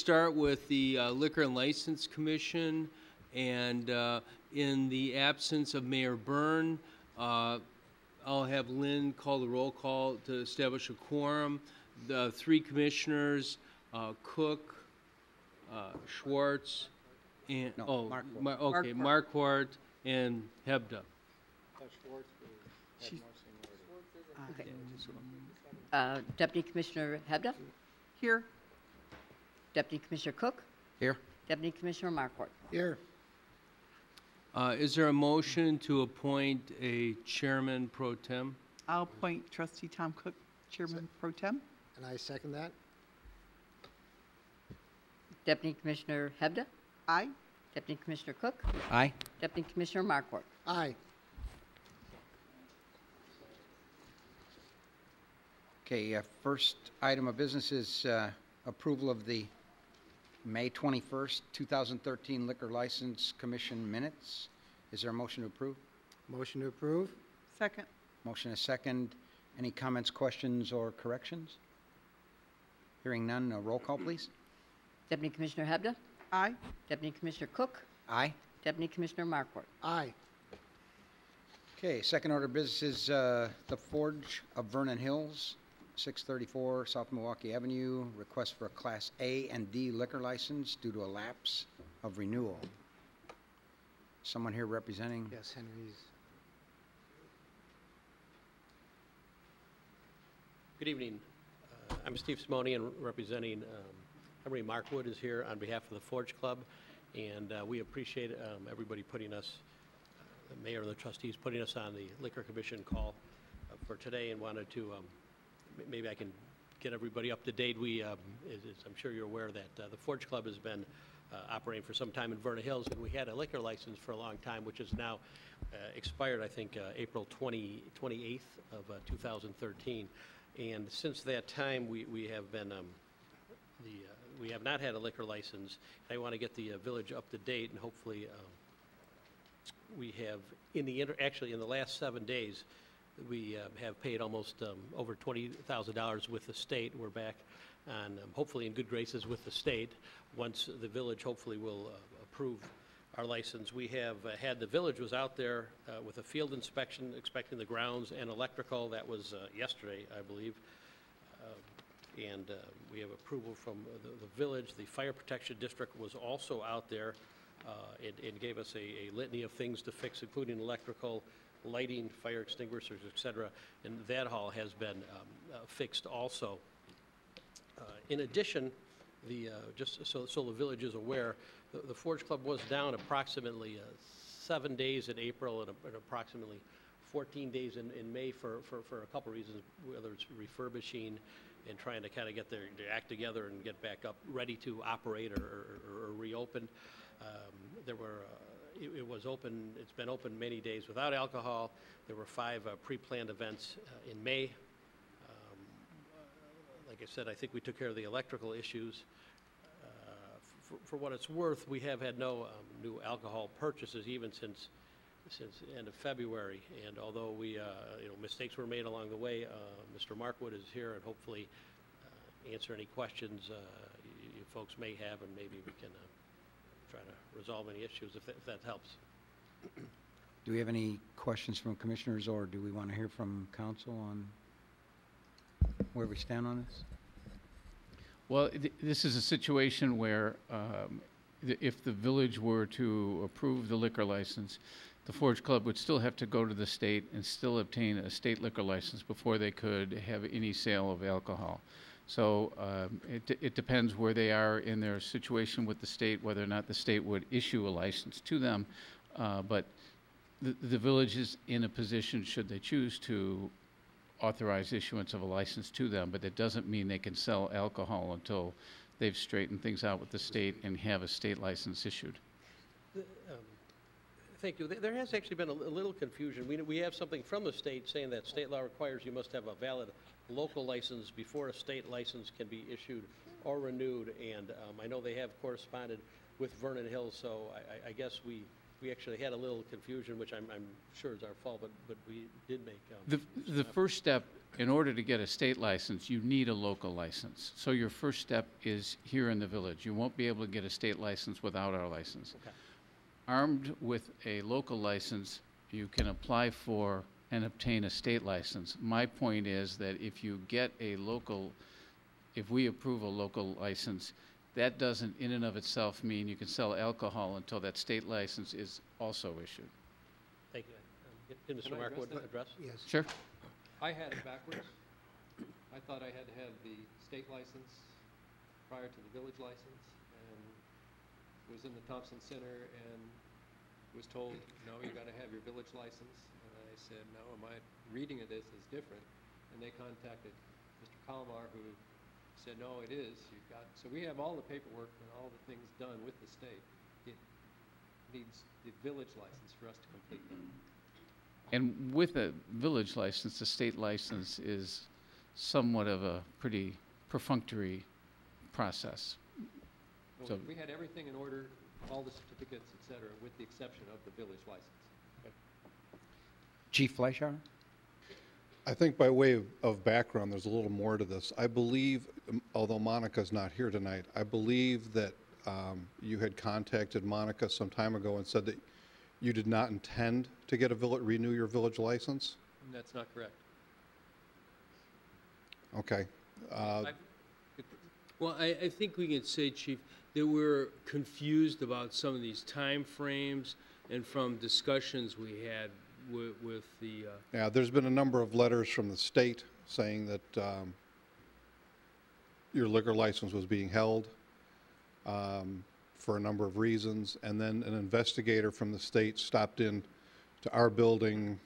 start with the Liquor and License Commission, and in the absence of Mayor Byrne, I'll have Lynn call the roll call to establish a quorum. The three commissioners, Cook, Schwartz, and Marquardt and Hebda. Okay. Deputy Commissioner Hebda? Here. Deputy Commissioner Cook? Here. Deputy Commissioner Marquardt? Here. Is there a motion to appoint a chairman pro tem? I'll appoint Trustee Tom Cook, Chairman Pro Tem. And I second that. Deputy Commissioner Hebda? Aye. Deputy Commissioner Cook? Aye. Deputy Commissioner Marquardt? Aye. Okay, first item of business is approval of the May 21st, 2013 Liquor License Commission minutes. Is there a motion to approve? Motion to approve. Second. Motion is second. Any comments, questions, or corrections? Hearing none, roll call, please. Deputy Commissioner Hebda? Aye. Deputy Commissioner Cook? Aye. Deputy Commissioner Marquardt? Aye. Okay, second order of business is the Forge of Vernon Hills, 634 South Milwaukee Avenue. Request for a Class A and D liquor license due to a lapse of renewal. Someone here representing? Yes, Henry's. Good evening. I'm Steve Simone, and representing Henry Markwood is here on behalf of the Forge Club, and we appreciate everybody putting us, the mayor and the trustees, putting us on the Liquor Commission call for today, and wanted to, maybe I can get everybody up to date. We, as I'm sure you're aware, that the Forge Club has been operating for some time in Vernon Hills, and we had a liquor license for a long time, which is now expired, I think, April 28th of 2013. And since that time, we have been we have not had a liquor license. I want to get the village up to date, and hopefully we have actually in the last 7 days we have paid almost over $20,000 with the state. We're back on hopefully in good graces with the state once the village hopefully will approve our license. We have had the village was out there with a field inspection, inspecting the grounds and electrical. That was yesterday, I believe. And we have approval from the village. The fire protection district was also out there and gave us a litany of things to fix, including electrical, lighting, fire extinguishers, etc. And that hall has been fixed also. In addition, just so the village is aware, the Forge Club was down approximately 7 days in April and approximately 14 days in May for a couple reasons, whether it's refurbishing and trying to kind of get their act together and get back up ready to operate or reopen. It was open, it's been open many days without alcohol. There were 5 pre-planned events in May. Like I said, I think we took care of the electrical issues. For what it's worth, we have had no new alcohol purchases even since the end of February. And although we, mistakes were made along the way, Mr. Markwood is here and hopefully answer any questions you folks may have, and maybe we can try to resolve any issues if that helps. Do we have any questions from commissioners, or do we want to hear from council on where we stand on this? Well, this is a situation where if the village were to approve the liquor license, the Forge Club would still have to go to the state and still obtain a state liquor license before they could have any sale of alcohol. So it depends where they are in their situation with the state, whether or not the state would issue a license to them. But the village is in a position, should they choose to, authorize issuance of a license to them, but that doesn't mean they can sell alcohol until they've straightened things out with the state and have a state license issued. Thank you. There has actually been a little confusion. We have something from the state saying that state law requires you must have a valid local license before a state license can be issued or renewed, and I know they have corresponded with Vernon Hills, so I guess we actually had a little confusion, which I'm sure is our fault, but we did make. The first step in order to get a state license, you need a local license. So your first step is here in the village. You won't be able to get a state license without our license. Okay. Armed with a local license, you can apply for and obtain a state license. My point is that if you get a local, if we approve a local license, that doesn't in and of itself mean you can sell alcohol until that state license is also issued. Thank you. Did Mr. Markwood address? Yes. Sure. I had it backwards. I thought I had to have the state license prior to the village license, and was in the Thompson Center and was told, no, you gotta have your village license. And I said, no, my reading of this is different. And they contacted Mr. Kalmar, who said, no, it is. You've got, so we have all the paperwork and all the things done with the state. It needs the village license for us to complete them. And with a village license, the state license is somewhat of a pretty perfunctory process. Well, So- we had everything in order, all the certificates, et cetera, with the exception of the village license. Chief Fleischauer? I think by way of background, there's a little more to this. I believe, although Monica's not here tonight, I believe that you had contacted Monica some time ago and said that you did not intend to get a renew your village license? And that's not correct. Okay. Well, I think we can say, Chief, that we're confused about some of these time frames, and from discussions we had with the, Yeah, there's been a number of letters from the state saying that your liquor license was being held for a number of reasons, and then an investigator from the state stopped in to our building,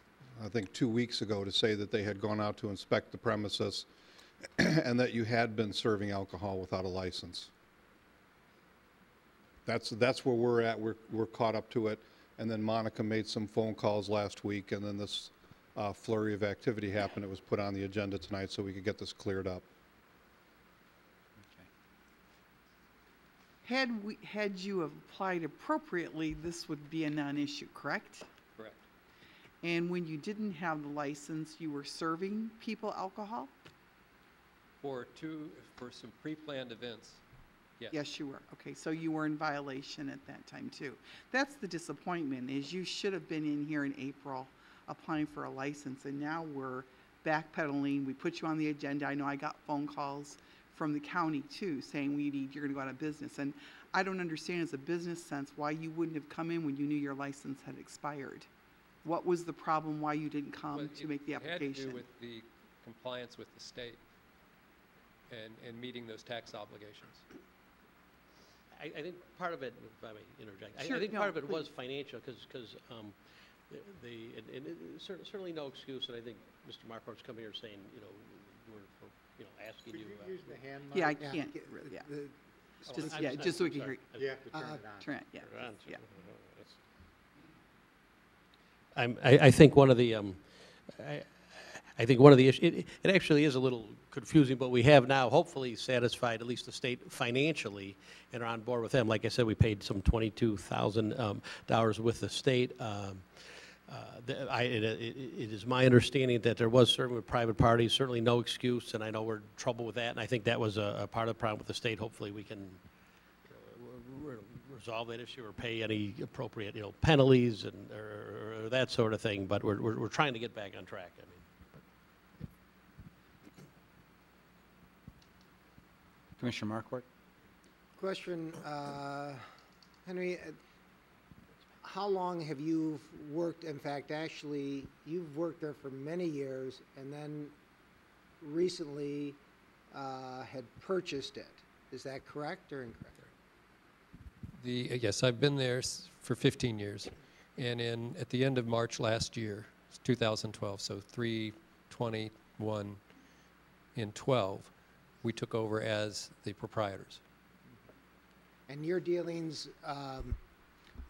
I think 2 weeks ago, to say that they had gone out to inspect the premises and that you had been serving alcohol without a license. That's where we're at. We're caught up to it. And then Monica made some phone calls last week, and then this flurry of activity happened. It was put on the agenda tonight so we could get this cleared up. Had you applied appropriately, this would be a non-issue, correct? Correct. And when you didn't have the license, you were serving people alcohol? For some pre-planned events, yes. Yes, you were. Okay, so you were in violation at that time too. That's the disappointment, is you should have been in here in April applying for a license, and now we're backpedaling. We put you on the agenda. I know I got phone calls from the county too, saying you're gonna go out of business. And I don't understand as a business sense why you wouldn't have come in when you knew your license had expired. What was the problem, why you didn't come Well, to make the It had application? to do with the compliance with the state and meeting those tax obligations. I think part of it, if I may interject, Sure, I think no, part of it please. was financial, because certainly no excuse, and I think Mr. Markworth's coming here saying, asking you. Use the hand mic? Yeah, I can't, yeah. Just so we can hear you. You have to turn it on. Turn it, yeah. Yeah. I think one of the, I think one of the issues, it actually is a little confusing, but we have now hopefully satisfied at least the state financially and are on board with them. Like I said, we paid some $22,000 with the state. It is my understanding that there was serving with private parties, certainly no excuse, and I know we're in trouble with that, and I think that was a part of the problem with the state. Hopefully we can resolve that issue or pay any appropriate, penalties and or that sort of thing, but we're trying to get back on track. I mean, Commissioner Markwart? Question, Henry, how long have you worked, in fact, actually, you've worked there for many years and then recently had purchased it. Is that correct or incorrect? Yes, I've been there for 15 years. And at the end of March last year, 2012, so 3/21 in 12, we took over as the proprietors. And your dealings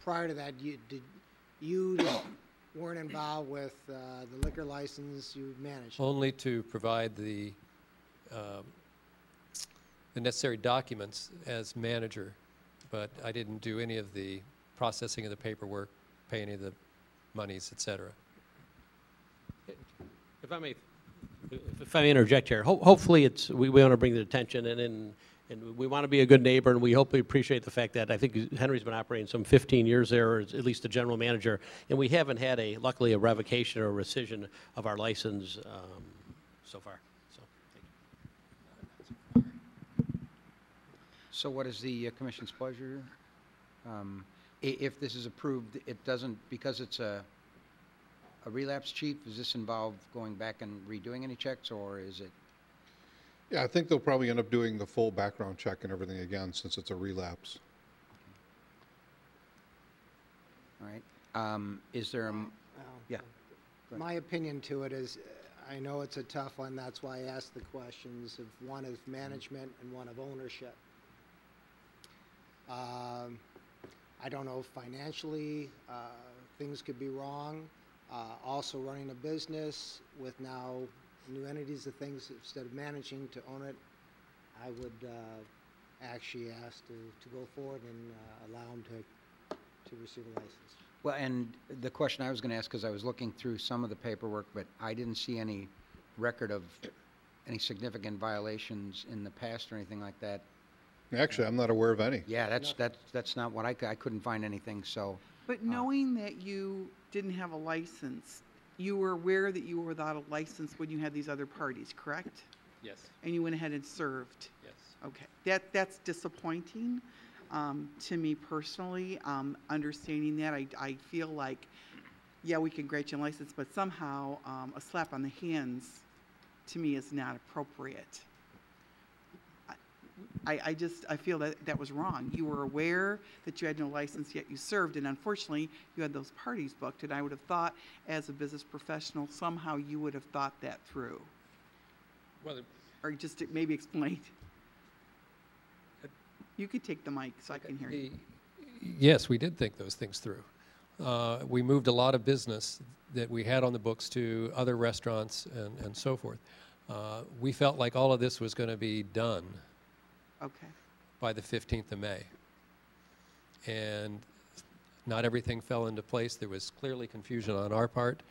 prior to that, you weren't involved with the liquor license, you managed? Only to provide the necessary documents as manager, but I didn't do any of the processing of the paperwork, pay any of the monies, et cetera. if I may if I may interject here, hopefully we want to bring the attention and we want to be a good neighbor, and we hopefully appreciate the fact that I think Henry's been operating some 15 years there, or at least the general manager, and we haven't had luckily a revocation or a rescission of our license so far. So, thank you. So what is the commission's pleasure? If this is approved, it doesn't, because it's a relapse, chief, does this involve going back and redoing any checks, or is it? Yeah, I think they'll probably end up doing the full background check and everything again since it's a relapse. All right. Is there a, yeah. Go ahead. My opinion to it is, I know it's a tough one, that's why I asked the questions of one of management and one of ownership. I don't know if financially things could be wrong. Also running a business with now new entities of things, instead of managing to own it, I would actually ask to go forward and allow them to receive a license. Well, and the question I was going to ask, because I was looking through some of the paperwork, but I didn't see any record of any significant violations in the past or anything like that. Actually, I'm not aware of any. Yeah, that's not what I couldn't find anything, so. But knowing that you didn't have a license, you were aware that you were without a license when you had these other parties, correct? Yes, And you went ahead and served? yes. Okay, that's disappointing to me personally. Understanding that, I feel like, yeah, we can grant you a license, but somehow a slap on the hands to me is not appropriate. I feel that was wrong. You were aware that you had no license, yet you served, and unfortunately, you had those parties booked, and I would have thought, as a business professional, somehow you would have thought that through. Well, Or just to maybe explain. You could take the mic so I can hear you. yes, we did think those things through. We moved a lot of business that we had on the books to other restaurants and so forth. We felt like all of this was going to be done Okay. by the 15th of May. And not everything fell into place. There was clearly confusion on our part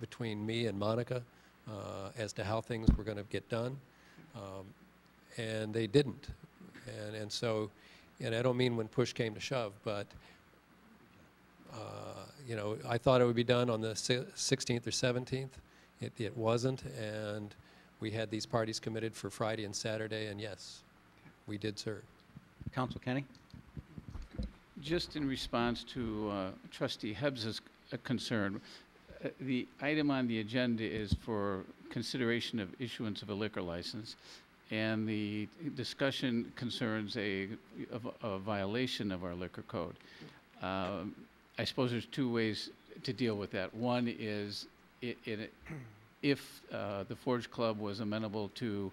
between me and Monica as to how things were going to get done. And they didn't. And so, and I don't mean when push came to shove, but you know, I thought it would be done on the 16th or 17th. It wasn't, and we had these parties committed for Friday and Saturday, and yes, we did serve. Counsel Kenny? Just in response to Trustee Hebbs's concern, the item on the agenda is for consideration of issuance of a liquor license, and the discussion concerns a violation of our liquor code. I suppose there's two ways to deal with that. One is if the Forge Club was amenable to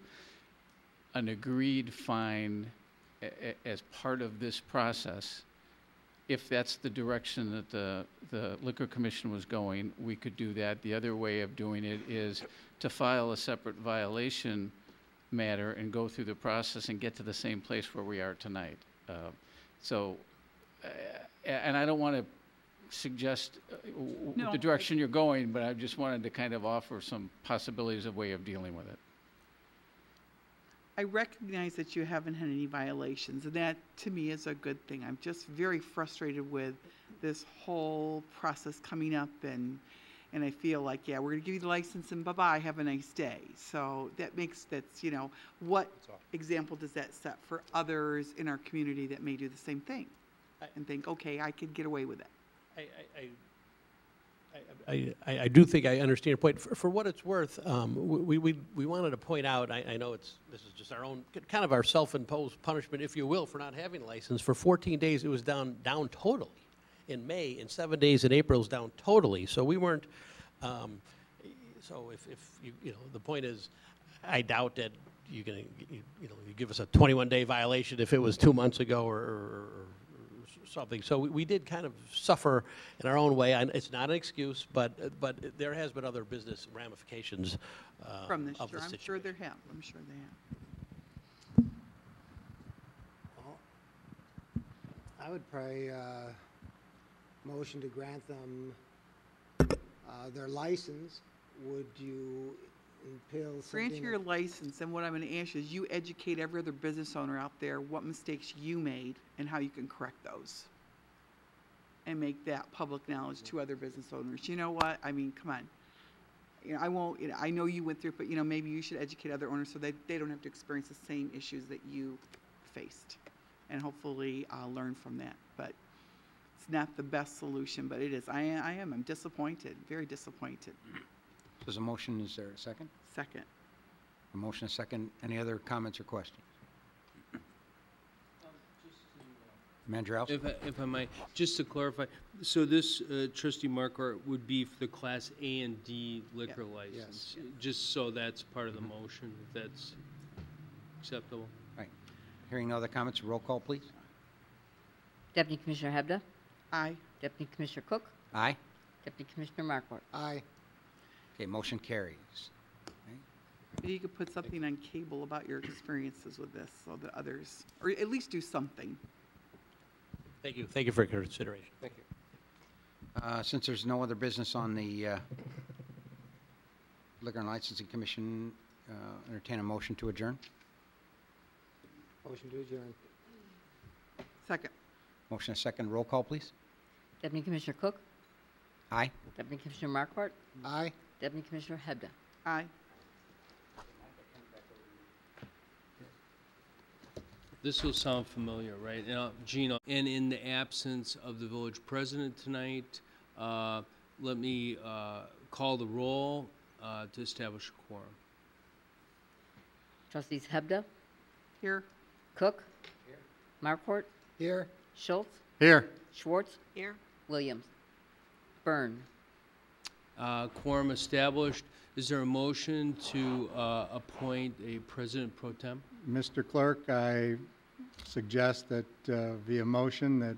an agreed fine as part of this process, if that's the direction that the Liquor Commission was going, we could do that. The other way of doing it is to file a separate violation matter and go through the process and get to the same place where we are tonight. And I don't want to suggest No, the direction you're going, but I just wanted to kind of offer some possibilities of way of dealing with it. I recognize that you haven't had any violations, and that to me is a good thing. I'm just very frustrated with this whole process coming up, and I feel like, yeah, we're going to give you the license and bye-bye, have a nice day. So that's, you know, what example does that set for others in our community that may do the same thing and think, okay, I could get away with it? I do think I understand your point. For what it's worth, we wanted to point out, I know this is just our own, kind of our self-imposed punishment, if you will, for not having a license. For 14 days, it was down totally. In May, in 7 days in April, it was down totally. So we weren't, so if you know, the point is, I doubt that you give us a 21-day violation if it was 2 months ago or something. So we did kind of suffer in our own way. It's not an excuse, but there has been other business ramifications From this of the year, I'm situation. sure there have. I'm sure they have. Well, I would probably motion to grant them their license. Would you, entails Grant something. your license, and what I'm going to ask you is you educate every other business owner out there what mistakes you made and how you can correct those. And make that public knowledge to other business owners. You know what? I mean, come on. You know, I won't, you know, I know you went through it, but, you know, maybe you should educate other owners so that they don't have to experience the same issues that you faced. And hopefully learn from that. But it's not the best solution, but it is. I'm disappointed, very disappointed. There's a motion, is there a second? Second. A motion, a second. Any other comments or questions? Manager Alves? If I might, just to clarify, so this, trustee Markwart, would be for the Class A and D liquor license? Just so that's part of the motion, if that's acceptable? Right. Hearing no other comments, roll call, please. Deputy Commissioner Hebda? Aye. Deputy Commissioner Cook? Aye. Deputy Commissioner Markwart? Aye. Okay, motion carries. Maybe you could put something on cable about your experiences with this so that others, or at least do something. Thank you. Thank you for your consideration. Thank you. Since there's no other business on the Liquor and Licensing Commission, entertain a motion to adjourn. Motion to adjourn. Second. Motion a second. Roll call, please. Deputy Commissioner Cook? Aye. Deputy Commissioner Markwart? Aye. Deputy Commissioner Hebda? Aye. This will sound familiar, right? Gino, and in the absence of the village president tonight, let me call the roll to establish a quorum. Trustees Hebda? Here. Cook? Here. Markwart? Here. Schultz? Here. Schwartz? Here. Williams? Byrne? Quorum established. Is there a motion to appoint a president pro tem? Mr. Clerk, I suggest that via motion that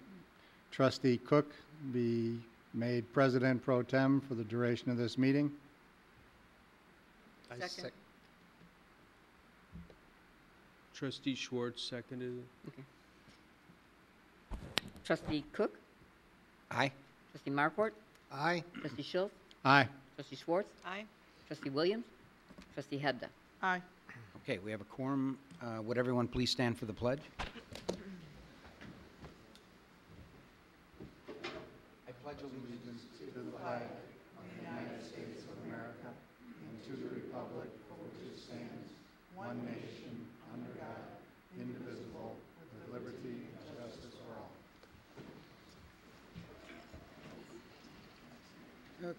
Trustee Cook be made President pro tem for the duration of this meeting. Second. Trustee Schwartz seconded it. Okay. Trustee Cook? Aye. Trustee Markwart? Aye. Trustee Schultz? Aye. Trustee Schwartz? Aye. Trustee Williams? Trustee Hebda? Aye. Okay, we have a quorum. Would everyone please stand for the pledge? I pledge allegiance To the flag of the United States of America and to the republic for which it stands, one nation, under God, indivisible, with liberty and justice for all.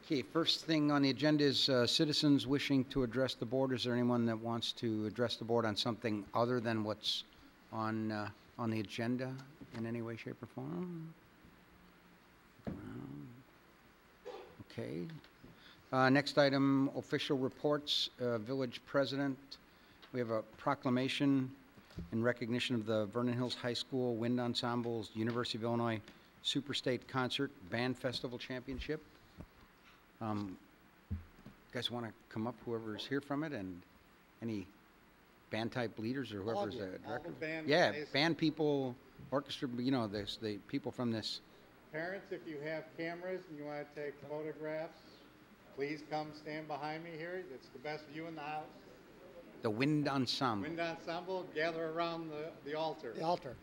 Okay, first thing on the agenda is citizens wishing to address the board. Is there anyone that wants to address the board on something other than what's on the agenda in any way, shape, or form? Okay. Next item, official reports, village president. We have a proclamation in recognition of the Vernon Hills High School Wind Ensemble's University of Illinois Superstate Concert Band Festival Championship. You guys want to come up, whoever's here from it, and any band type leaders or whoever's the director? Yeah, band people, orchestra, you know, the people from this. Parents, if you have cameras and you want to take photographs, please come stand behind me here. It's the best view in the house. The Wind Ensemble. Wind Ensemble, gather around the altar. The altar.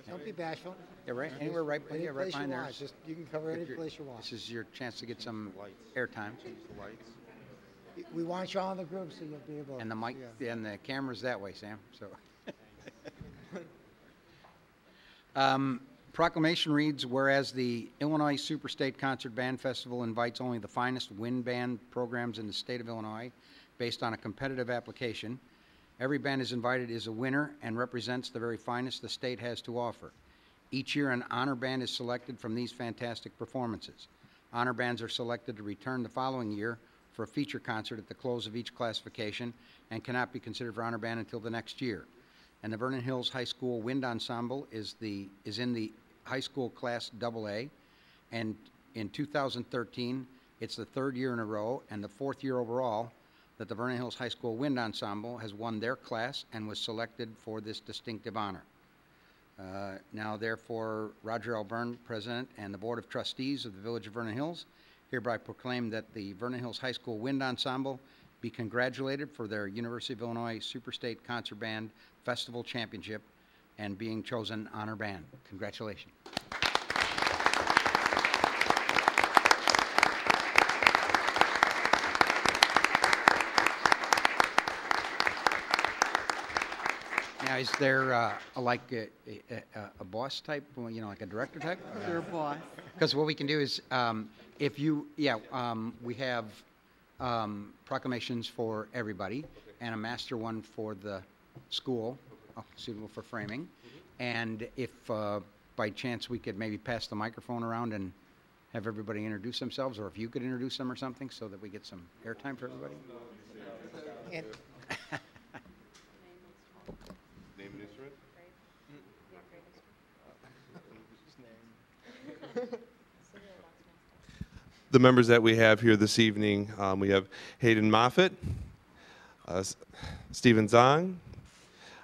Don't be bashful. Yeah, right, anywhere right, Any yeah, right place you behind there. want. Just, you can cover any If you're- place you want. This is your chance to get some airtime. We want you all in the group so you'll be able. And the mic, Yeah. and the camera's that way, Sam, so. Proclamation reads, whereas the Illinois Superstate Concert Band Festival invites only the finest wind band programs in the state of Illinois based on a competitive application, every band is invited is a winner and represents the very finest the state has to offer. Each year, an honor band is selected from these fantastic performances. Honor bands are selected to return the following year for a feature concert at the close of each classification and cannot be considered for honor band until the next year. And the Vernon Hills High School Wind Ensemble is in the high school class AA, and in 2013, it's the third year in a row and the fourth year overall that the Vernon Hills High School Wind Ensemble has won their class and was selected for this distinctive honor. Now, therefore, Roger L. Byrne, President, and the Board of Trustees of the Village of Vernon Hills hereby proclaim that the Vernon Hills High School Wind Ensemble be congratulated for their University of Illinois Superstate Concert Band Festival Championship and being chosen honor band. Congratulations. Now, is there a boss type, you know, like a director type? Your boss. Because what we can do is, if you, we have proclamations for everybody and a master one for the school, suitable for framing. And if by chance we could maybe pass the microphone around and have everybody introduce themselves, or if you could introduce them or something so that we get some airtime for everybody. And Name and instrument? The members that we have here this evening, we have Hayden Moffitt, Stephen Zong,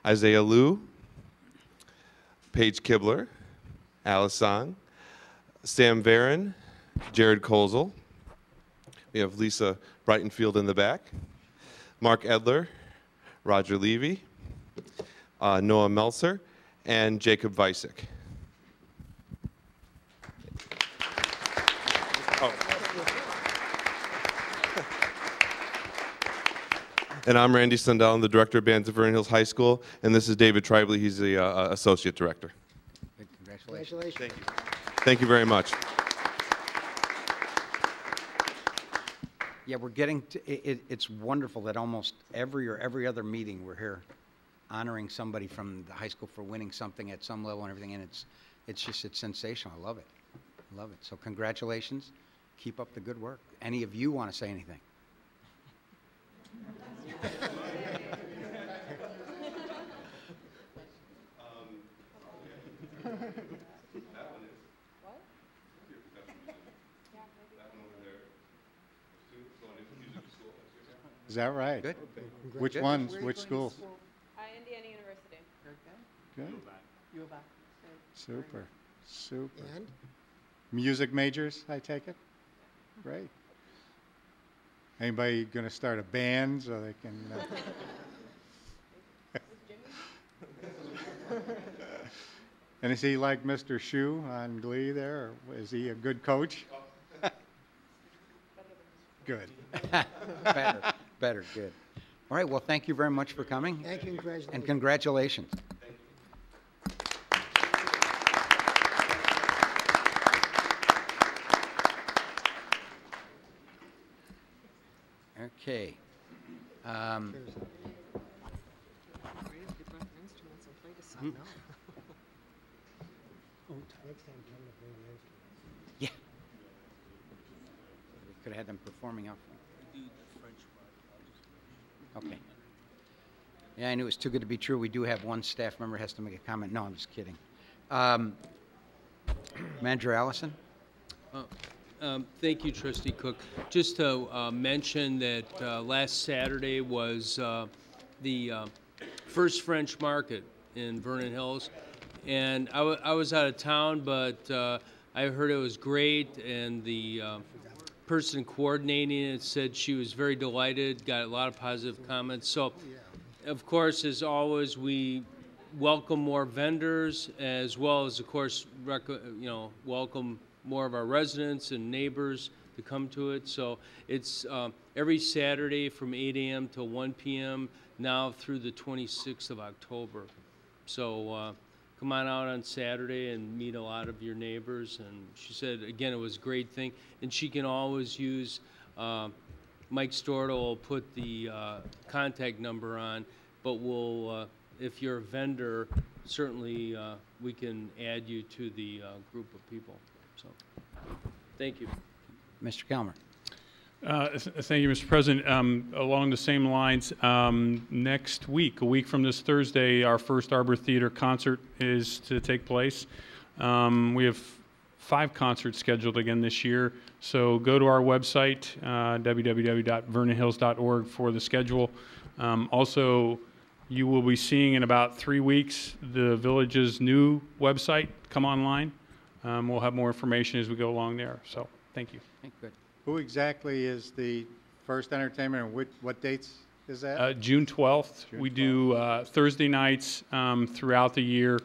Isaiah Liu, Paige Kibler, Alice Zong, Sam Varon, Jared Kozel. We have Lisa Brightonfield in the back, Mark Edler, Roger Levy, Noah Meltzer, and Jacob Weisick. Oh. And I'm Randy Sundell. I'm the director of bands at Vernon Hills High School, and this is David Tribley. He's the associate director. Congratulations. Thank you. Thank you very much. Yeah, we're getting to, it's wonderful that almost every other meeting we're here honoring somebody from the high school for winning something at some level and everything, and it's sensational. I love it. I love it. So congratulations. Keep up the good work. Any of you want to say anything? Is that right? Good. Which Good. ones? Which schools? Indiana University. Good. U of I. Super. Super. And Music majors, I take it? Great. Anybody going to start a band so they can... And is he like Mr. Shoe on Glee there, or is he a good coach? Good. Better, good. All right, well, thank you very much for coming. thank you, congratulations. And congratulations. Okay. Next time, tell them to bring the instruments. Yeah. We could have had them performing out. Okay. Yeah, I knew it was too good to be true. We do have one staff member has to make a comment. No, I'm just kidding. Manager Allison? Thank you, Trustee Cook. Just to mention that last Saturday was the first French market in Vernon Hills. And I was out of town, but I heard it was great, and the person coordinating it said she was very delighted, got a lot of positive comments. So, of course, as always, we welcome more vendors, as well as, of course, welcome more of our residents and neighbors to come to it. So it's every Saturday from 8 a.m. till 1 p.m. now through the 26th of October. So come on out on Saturday and meet a lot of your neighbors. And she said, again, it was a great thing. And she can always use, Mike Storto will put the contact number on, but we'll, if you're a vendor, certainly we can add you to the group of people. So, thank you. Mr. Kelmer. Thank you, Mr. President. Along the same lines, next week, a week from this Thursday, our first Arbor Theater concert is to take place. We have 5 concerts scheduled again this year, so go to our website, www.vernonhills.org, for the schedule. Also, you will be seeing in about 3 weeks the village's new website come online. We'll have more information as we go along there, so thank you. Good. Who exactly is the first entertainment, and what dates is that? June 12th. June We do Thursday nights throughout the year,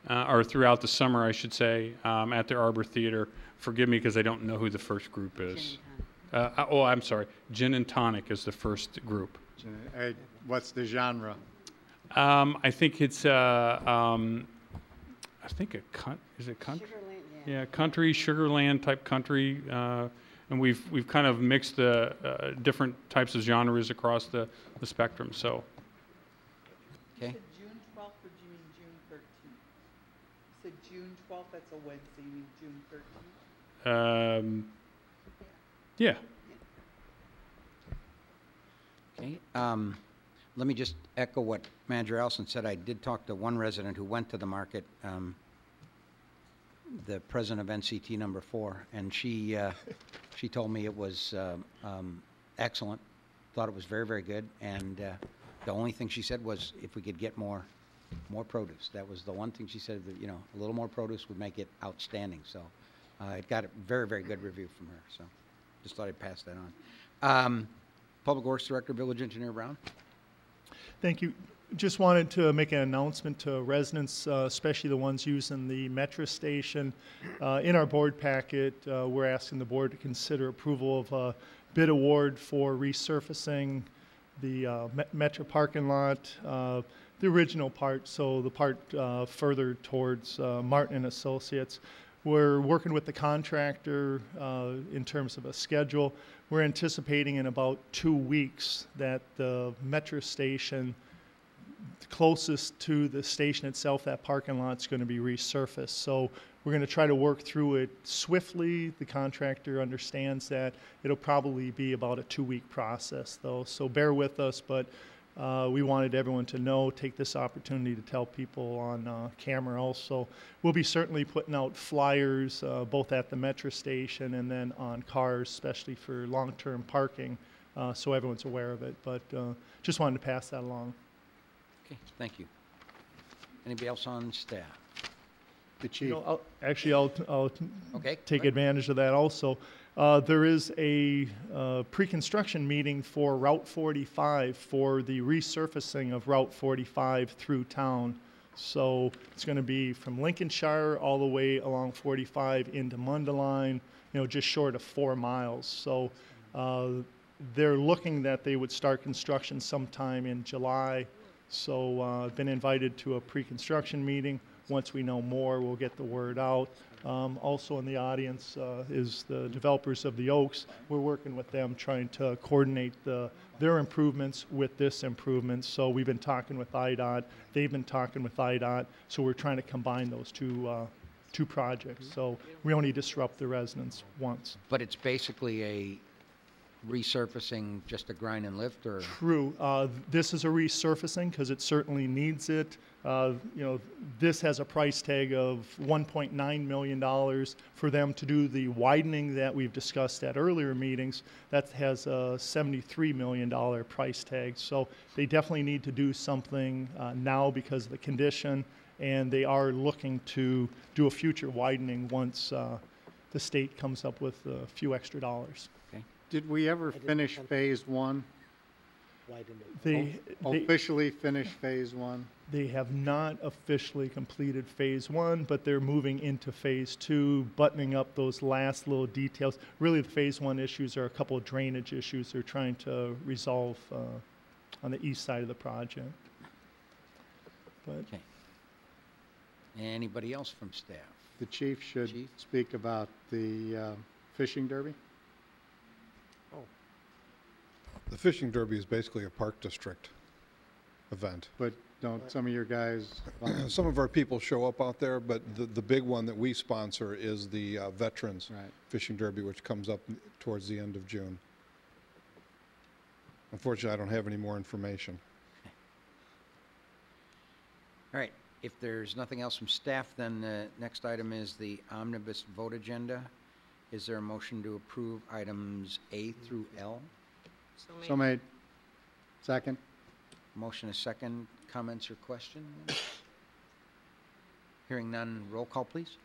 or throughout the summer, I should say, at the Arbor Theater. Forgive me because I don't know who the first group is. Oh, I'm sorry. Gin and Tonic is the first group. What's the genre? I think it's I think is it country? Sugarland, Yeah, country, Sugarland type country, and we've kind of mixed the different types of genres across the spectrum. So. You Okay. said June 12th or do you mean June 13th? You said June 12th, that's a Wednesday, you mean June 13th? Yeah. Okay. Let me just echo what Manager Allison said. I did talk to one resident who went to the market, the president of NCT number 4, and she told me it was excellent. Thought it was very, very good, and the only thing she said was if we could get more produce. That was the one thing she said, that, you know, a little more produce would make it outstanding. So it got a very, very good review from her. So just thought I'd pass that on. Public Works Director, Village Engineer Brown. Thank you. Just wanted to make an announcement to residents, especially the ones using the metro station. In our board packet, we're asking the board to consider approval of a bid award for resurfacing the metro parking lot, the original part, so the part further towards Martin and Associates. We're working with the contractor in terms of a schedule. We're anticipating in about 2 weeks that the metro station closest to the station itself, that parking lot's going to be resurfaced. So we're going to try to work through it swiftly. The contractor understands that. It'll probably be about a 2-week process, though. So bear with us, but we wanted everyone to know, take this opportunity to tell people on camera also. We'll be certainly putting out flyers both at the metro station and then on cars, especially for long-term parking, so everyone's aware of it. But just wanted to pass that along. Okay, thank you. Anybody else on staff? The chief. You know, I'll Okay, take good. advantage of that also. There is a pre-construction meeting for Route 45 for the resurfacing of Route 45 through town. So it's going to be from Lincolnshire all the way along 45 into Mundelein, you know, just short of 4 miles. So they're looking that they would start construction sometime in July. So I've been invited to a pre-construction meeting. Once we know more, we'll get the word out. Also in the audience is the developers of the Oaks. We're working with them trying to coordinate their improvements with this improvement. So we've been talking with IDOT. They've been talking with IDOT. So we're trying to combine those two projects. So we only disrupt the residents once. But it's basically a resurfacing, just a grind and lift, or? True. This is a resurfacing because it certainly needs it. You know, this has a price tag of $1.9 million for them to do the widening that we've discussed at earlier meetings. That has a $73 million price tag. So they definitely need to do something now because of the condition, and they are looking to do a future widening once the state comes up with a few extra dollars. Did we ever finish phase 1? They Officially finish phase 1? They have not officially completed phase 1, but they're moving into phase 2, buttoning up those last little details. Really, the phase 1 issues are a couple of drainage issues they're trying to resolve on the east side of the project. But Okay. Anybody else from staff? The chief should speak about the fishing derby. The fishing derby is basically a park district event. But don't some of your guys? Some of our people show up out there, but the big one that we sponsor is the Veterans Fishing Derby, which comes up towards the end of June. Unfortunately, I don't have any more information. All right, if there's nothing else from staff, then the next item is the omnibus vote agenda. Is there a motion to approve items A through L? So made. Second. Motion is second. Comments or questions? Hearing none, roll call, please.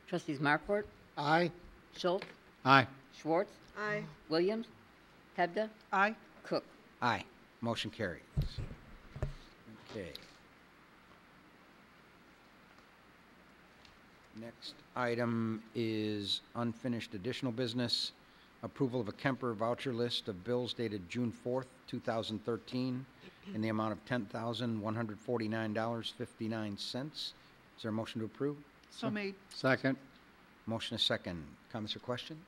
Trustees Markwart, Aye. Schultz, Aye. Schwartz, Aye. Williams, Hebda, Aye. Cook. Aye. Motion carries. Okay. Next item is unfinished additional business. Approval of a Kemper voucher list of bills dated June 4th, 2013, in the amount of $10,149.59. Is there a motion to approve? So made. Second. Motion is second. Comments or questions?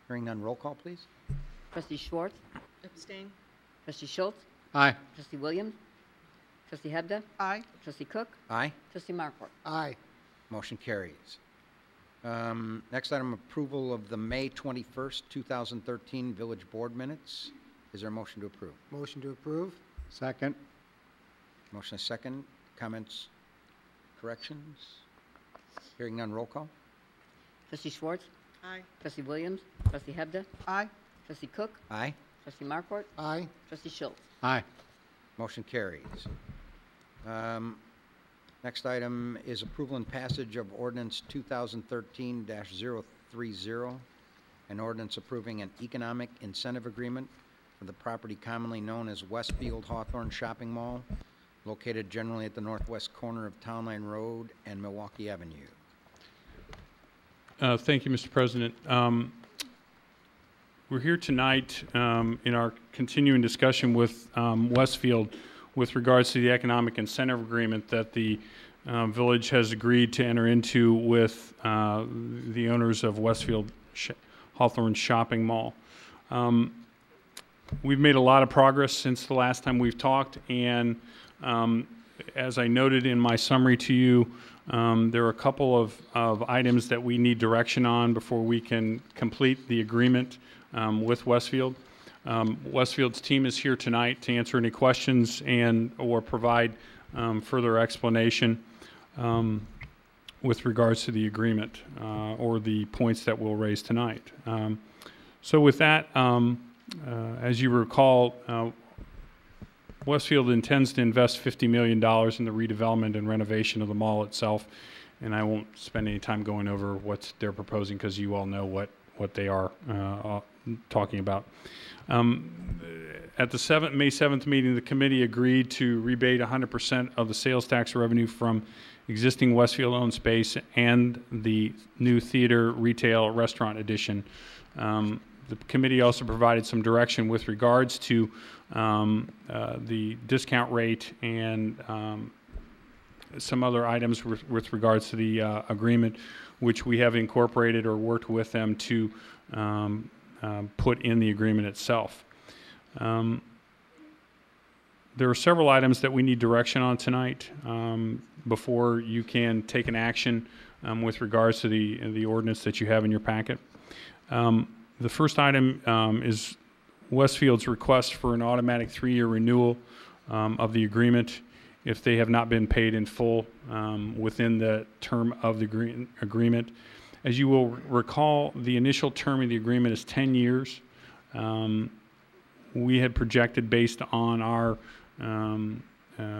Hearing none, roll call, please. Trustee Schwartz, Abstain. Trustee Schultz, Aye. Trustee Williams, Trustee Hebda, Aye. Trustee Cook, Aye. Trustee Markwart. Aye. Motion carries. Next item, approval of the May 21st, 2013 Village Board Minutes. Is there a motion to approve? Motion to approve? Second. Motion is second. Comments, corrections? Hearing none, roll call. Trustee Schwartz, Aye. Trustee Williams, Trustee Hebda, Aye. Trustee Cook, Aye. Trustee Markwart, Aye. Trustee Schultz. Aye. Motion carries. Next item is approval and passage of ordinance 2013-030, an ordinance approving an economic incentive agreement for the property commonly known as Westfield Hawthorne Shopping Mall, located generally at the northwest corner of Town Line Road and Milwaukee Avenue. Thank you, Mr. President. We're here tonight in our continuing discussion with Westfield with regards to the economic incentive agreement that the village has agreed to enter into with the owners of Westfield Hawthorne Shopping Mall. We've made a lot of progress since the last time we've talked, and as I noted in my summary to you, there are a couple of items that we need direction on before we can complete the agreement with Westfield. Westfield's team is here tonight to answer any questions and or provide further explanation with regards to the agreement or the points that we'll raise tonight. So with that, as you recall, Westfield intends to invest $50 million in the redevelopment and renovation of the mall itself, and I won't spend any time going over what they're proposing because you all know what they are talking about. At the May 7th meeting, the committee agreed to rebate 100% of the sales tax revenue from existing Westfield-owned space and the new theater, retail, restaurant addition. The committee also provided some direction with regards to the discount rate and some other items with regards to the agreement, which we have incorporated or worked with them to put in the agreement itself. There are several items that we need direction on tonight before you can take an action with regards to the ordinance that you have in your packet. The first item is Westfield's request for an automatic 3-year renewal of the agreement if they have not been paid in full within the term of the agreement. As you will recall, the initial term of the agreement is 10 years. We had projected based on our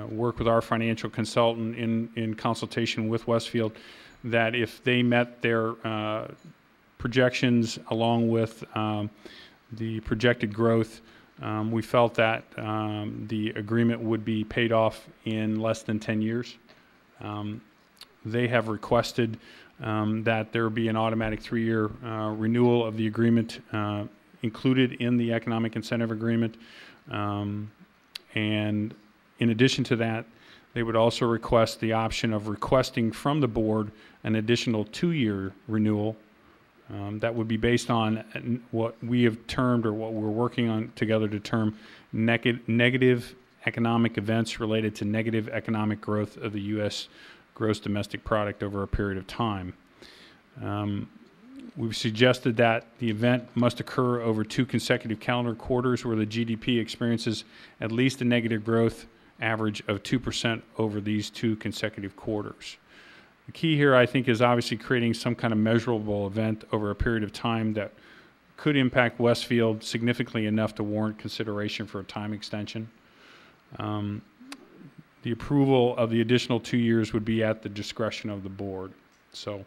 work with our financial consultant in consultation with Westfield that if they met their projections along with the projected growth, we felt that the agreement would be paid off in less than 10 years. They have requested that there be an automatic 3-year renewal of the agreement included in the economic incentive agreement. And in addition to that, they would also request the option of requesting from the board an additional 2-year renewal that would be based on what we have termed or what we're working on together to term negative economic events related to negative economic growth of the U.S. gross domestic product over a period of time. We've suggested that the event must occur over 2 consecutive calendar quarters where the GDP experiences at least a negative growth average of 2% over these 2 consecutive quarters. The key here, I think, is obviously creating some kind of measurable event over a period of time that could impact Westfield significantly enough to warrant consideration for a time extension. The approval of the additional 2 years would be at the discretion of the board. So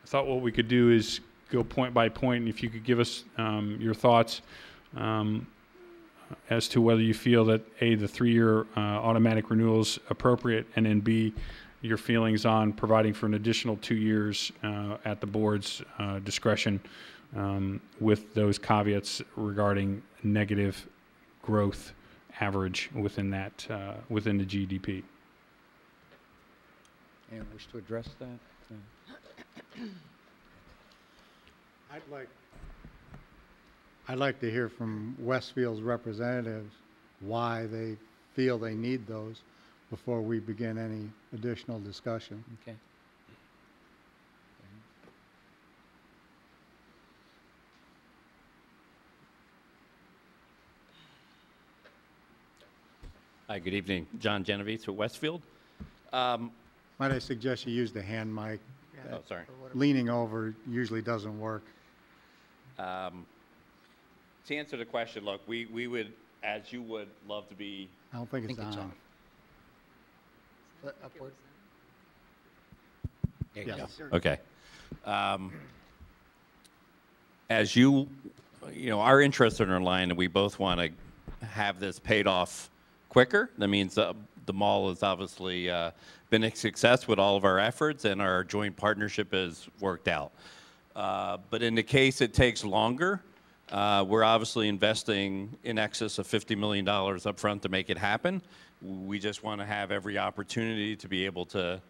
I thought what we could do is go point by point, and if you could give us your thoughts as to whether you feel that A, the 3-year automatic renewal is appropriate, and then B, your feelings on providing for an additional 2 years at the board's discretion with those caveats regarding negative growth average within that within the GDP. Anyone wish to address that? I'd like to hear from Westfield's representatives why they feel they need those before we begin any additional discussion. Okay. Hi, good evening. John Genovese with Westfield. Might I suggest you use the hand mic? Oh, sorry. Leaning over usually doesn't work. To answer the question, look, we would, as you would, love to be. I don't think it's on. Upward. Yes. Okay. As you know, our interests are aligned, and we both want to have this paid off quicker. That means the mall has obviously been a success with all of our efforts, and our joint partnership has worked out. But in the case it takes longer, we're obviously investing in excess of $50 million up front to make it happen. We just want to have every opportunity to be able to,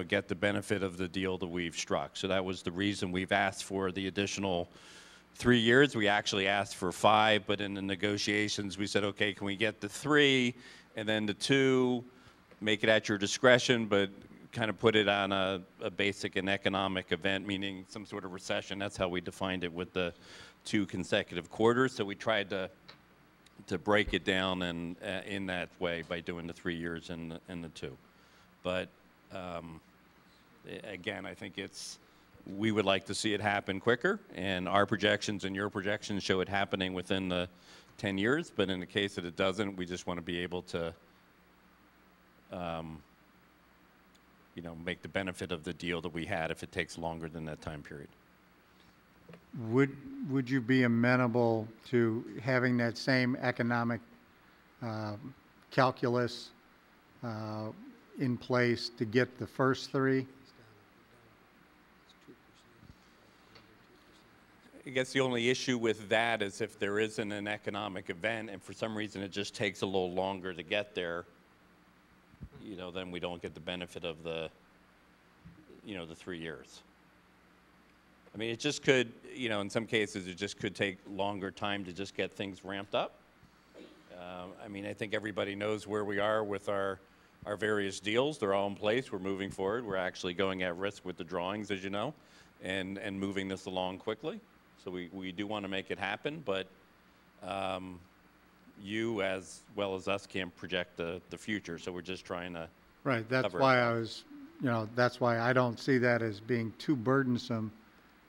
get the benefit of the deal that we've struck. So that was the reason we've asked for the additional 3 years. We actually asked for 5, but in the negotiations we said, okay, can we get the 3 and then the 2, make it at your discretion, but kind of put it on a basic and economic event, meaning some sort of recession. That's how we defined it with the 2 consecutive quarters. So we tried to break it down and in that way by doing the 3 years and the 2. But again, I think we would like to see it happen quicker, and our projections and your projections show it happening within the 10 years. But in the case that it doesn't, we just want to be able to make the benefit of the deal that we had if it takes longer than that time period. Would you be amenable to having that same economic calculus in place to get the first 3? I guess the only issue with that is if there isn't an economic event and for some reason it just takes a little longer to get there, then we don't get the benefit of the 3 years. I mean, it just could, in some cases, it just could take longer time to just get things ramped up. I mean, I think everybody knows where we are with our various deals. They're all in place. We're moving forward. We're actually going at risk with the drawings, as you know, and moving this along quickly. So we do want to make it happen, but you, as well as us, can't project the future. So we're just trying to Right. That's cover why it. I was, that's why I don't see that as being too burdensome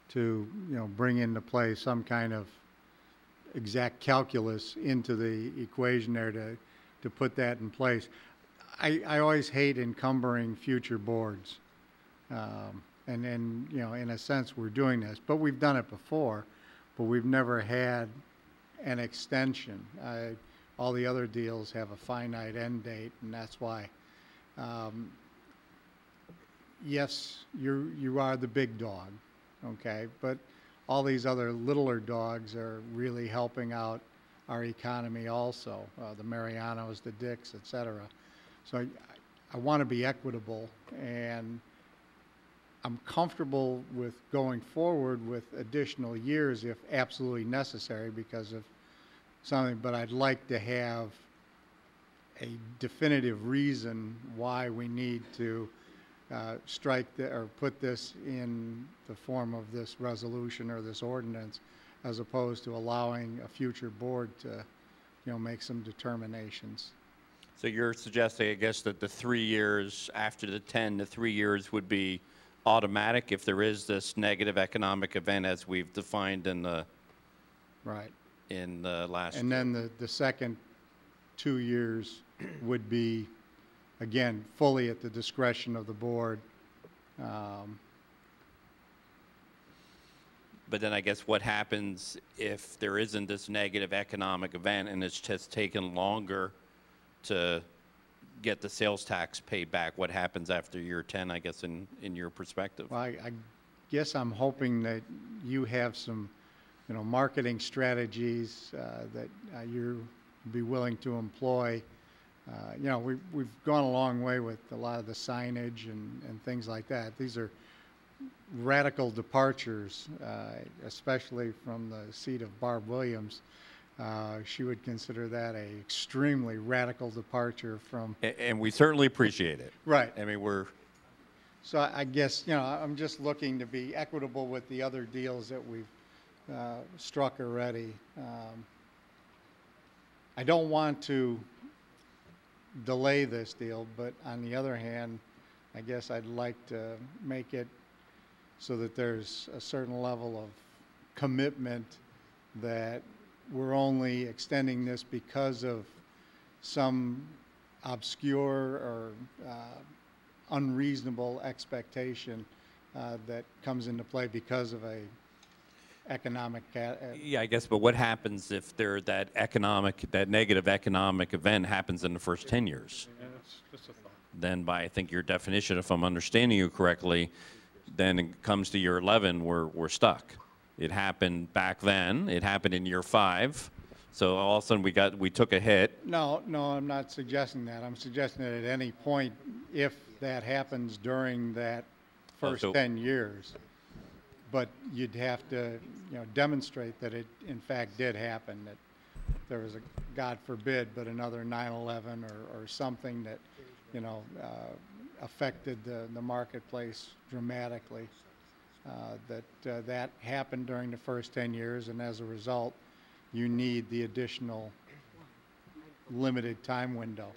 to, bring into play some kind of exact calculus into the equation there to put that in place. I always hate encumbering future boards. And in a sense, we're doing this, but we've done it before, but we've never had an extension. All the other deals have a finite end date, and that's why. Yes, you are the big dog, okay, but all these other littler dogs are really helping out our economy also, the Marianos, the Dicks, et cetera. So I want to be equitable, and I'm comfortable with going forward with additional years if absolutely necessary because of something, but I'd like to have a definitive reason why we need to strike or put this in the form of this resolution or this ordinance, as opposed to allowing a future board to, make some determinations. So you're suggesting, I guess, that the 3 years after the 10, the 3 years would be automatic if there is this negative economic event as we've defined in the Right. in the last. And then the second 2 years would be, again, fully at the discretion of the board. But then I guess what happens if there isn't this negative economic event and it's just taken longer to get the sales tax paid back? What happens after year 10, I guess, in your perspective? Well, I guess I'm hoping that you have some, marketing strategies that you be willing to employ. We've gone a long way with a lot of the signage and things like that. These are radical departures, especially from the seat of Barb Williams. She would consider that a extremely radical departure from... And we certainly appreciate it. Right. I mean, So I guess, I'm just looking to be equitable with the other deals that we've struck already. I don't want to delay this deal, but on the other hand, I guess I'd like to make it so that there's a certain level of commitment that we're only extending this because of some obscure or unreasonable expectation that comes into play because of a economic... yeah, I guess, but what happens if that negative economic event happens in the first 10 years? Yeah, that's just a thought. Then by, I think, your definition, if I'm understanding you correctly, then it comes to year 11, we're stuck. It happened back then. It happened in year 5. So all of a sudden we took a hit. No, I'm not suggesting that. I'm suggesting that at any point, if that happens during that first 10 years, but you'd have to, demonstrate that it in fact did happen, that there was a, God forbid, but another 9/11 or something that, affected the marketplace dramatically. That happened during the first 10 years, and as a result, you need the additional limited time window.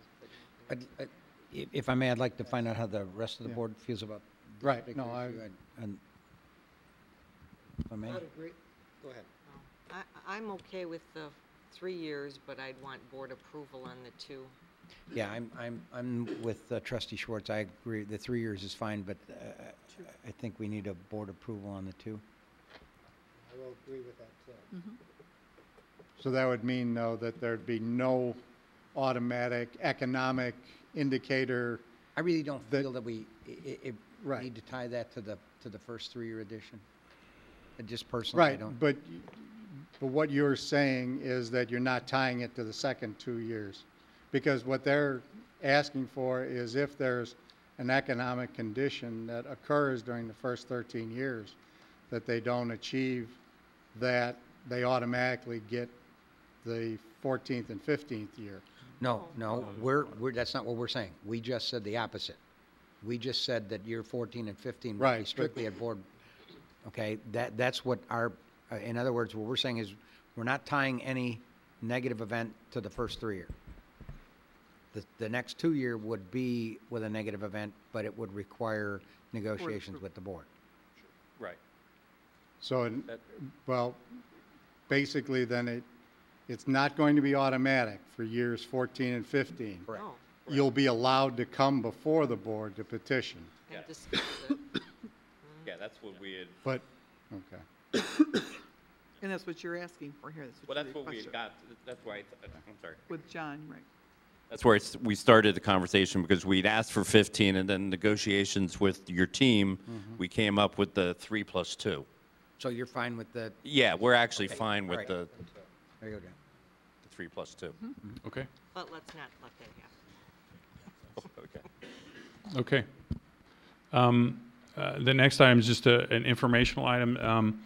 If I may, I'd like to find out how the rest of the board feels about this Right. particular No, issue. And if I may. I would agree. Go ahead. I'm okay with the 3 years, but I'd want board approval on the 2. Yeah, I'm with Trustee Schwartz. I agree. The 3 years is fine, but I think we need a board approval on the 2. I will agree with that, too. So that would mean, though, that there'd be no automatic economic indicator. I really don't feel that we Right. need to tie that to the first 3-year edition. Just personally, I Right, don't. but what you're saying is that you're not tying it to the second 2 years. Because what they're asking for is if there's an economic condition that occurs during the first 13 years that they don't achieve, that they automatically get the 14th and 15th year. No, that's not what we're saying. We just said the opposite. We just said that year 14 and 15 would Right, be but- strictly at board. Okay, that's what our, in other words, what we're saying is we're not tying any negative event to the first 3 year. The next 2 year would be with a negative event, but it would require negotiations with the board. Right. So, well, basically then it's not going to be automatic for years 14 and 15. Correct. No. You'll be allowed to come before the board to petition. And discuss it. Yeah, that's what we had. But, okay. And that's what you're asking for here. Well, you're that's what we had requesting. got. That's why I'm sorry. With John, right. That's where we started the conversation, because we'd asked for 15, and then negotiations with your team, we came up with the 3 plus 2. So you're fine with the? Yeah, we're actually Okay, fine all with right. the There you go, Dan. 3 plus 2. Okay. But let's not let that happen. Okay. Okay. The next item is just an informational item.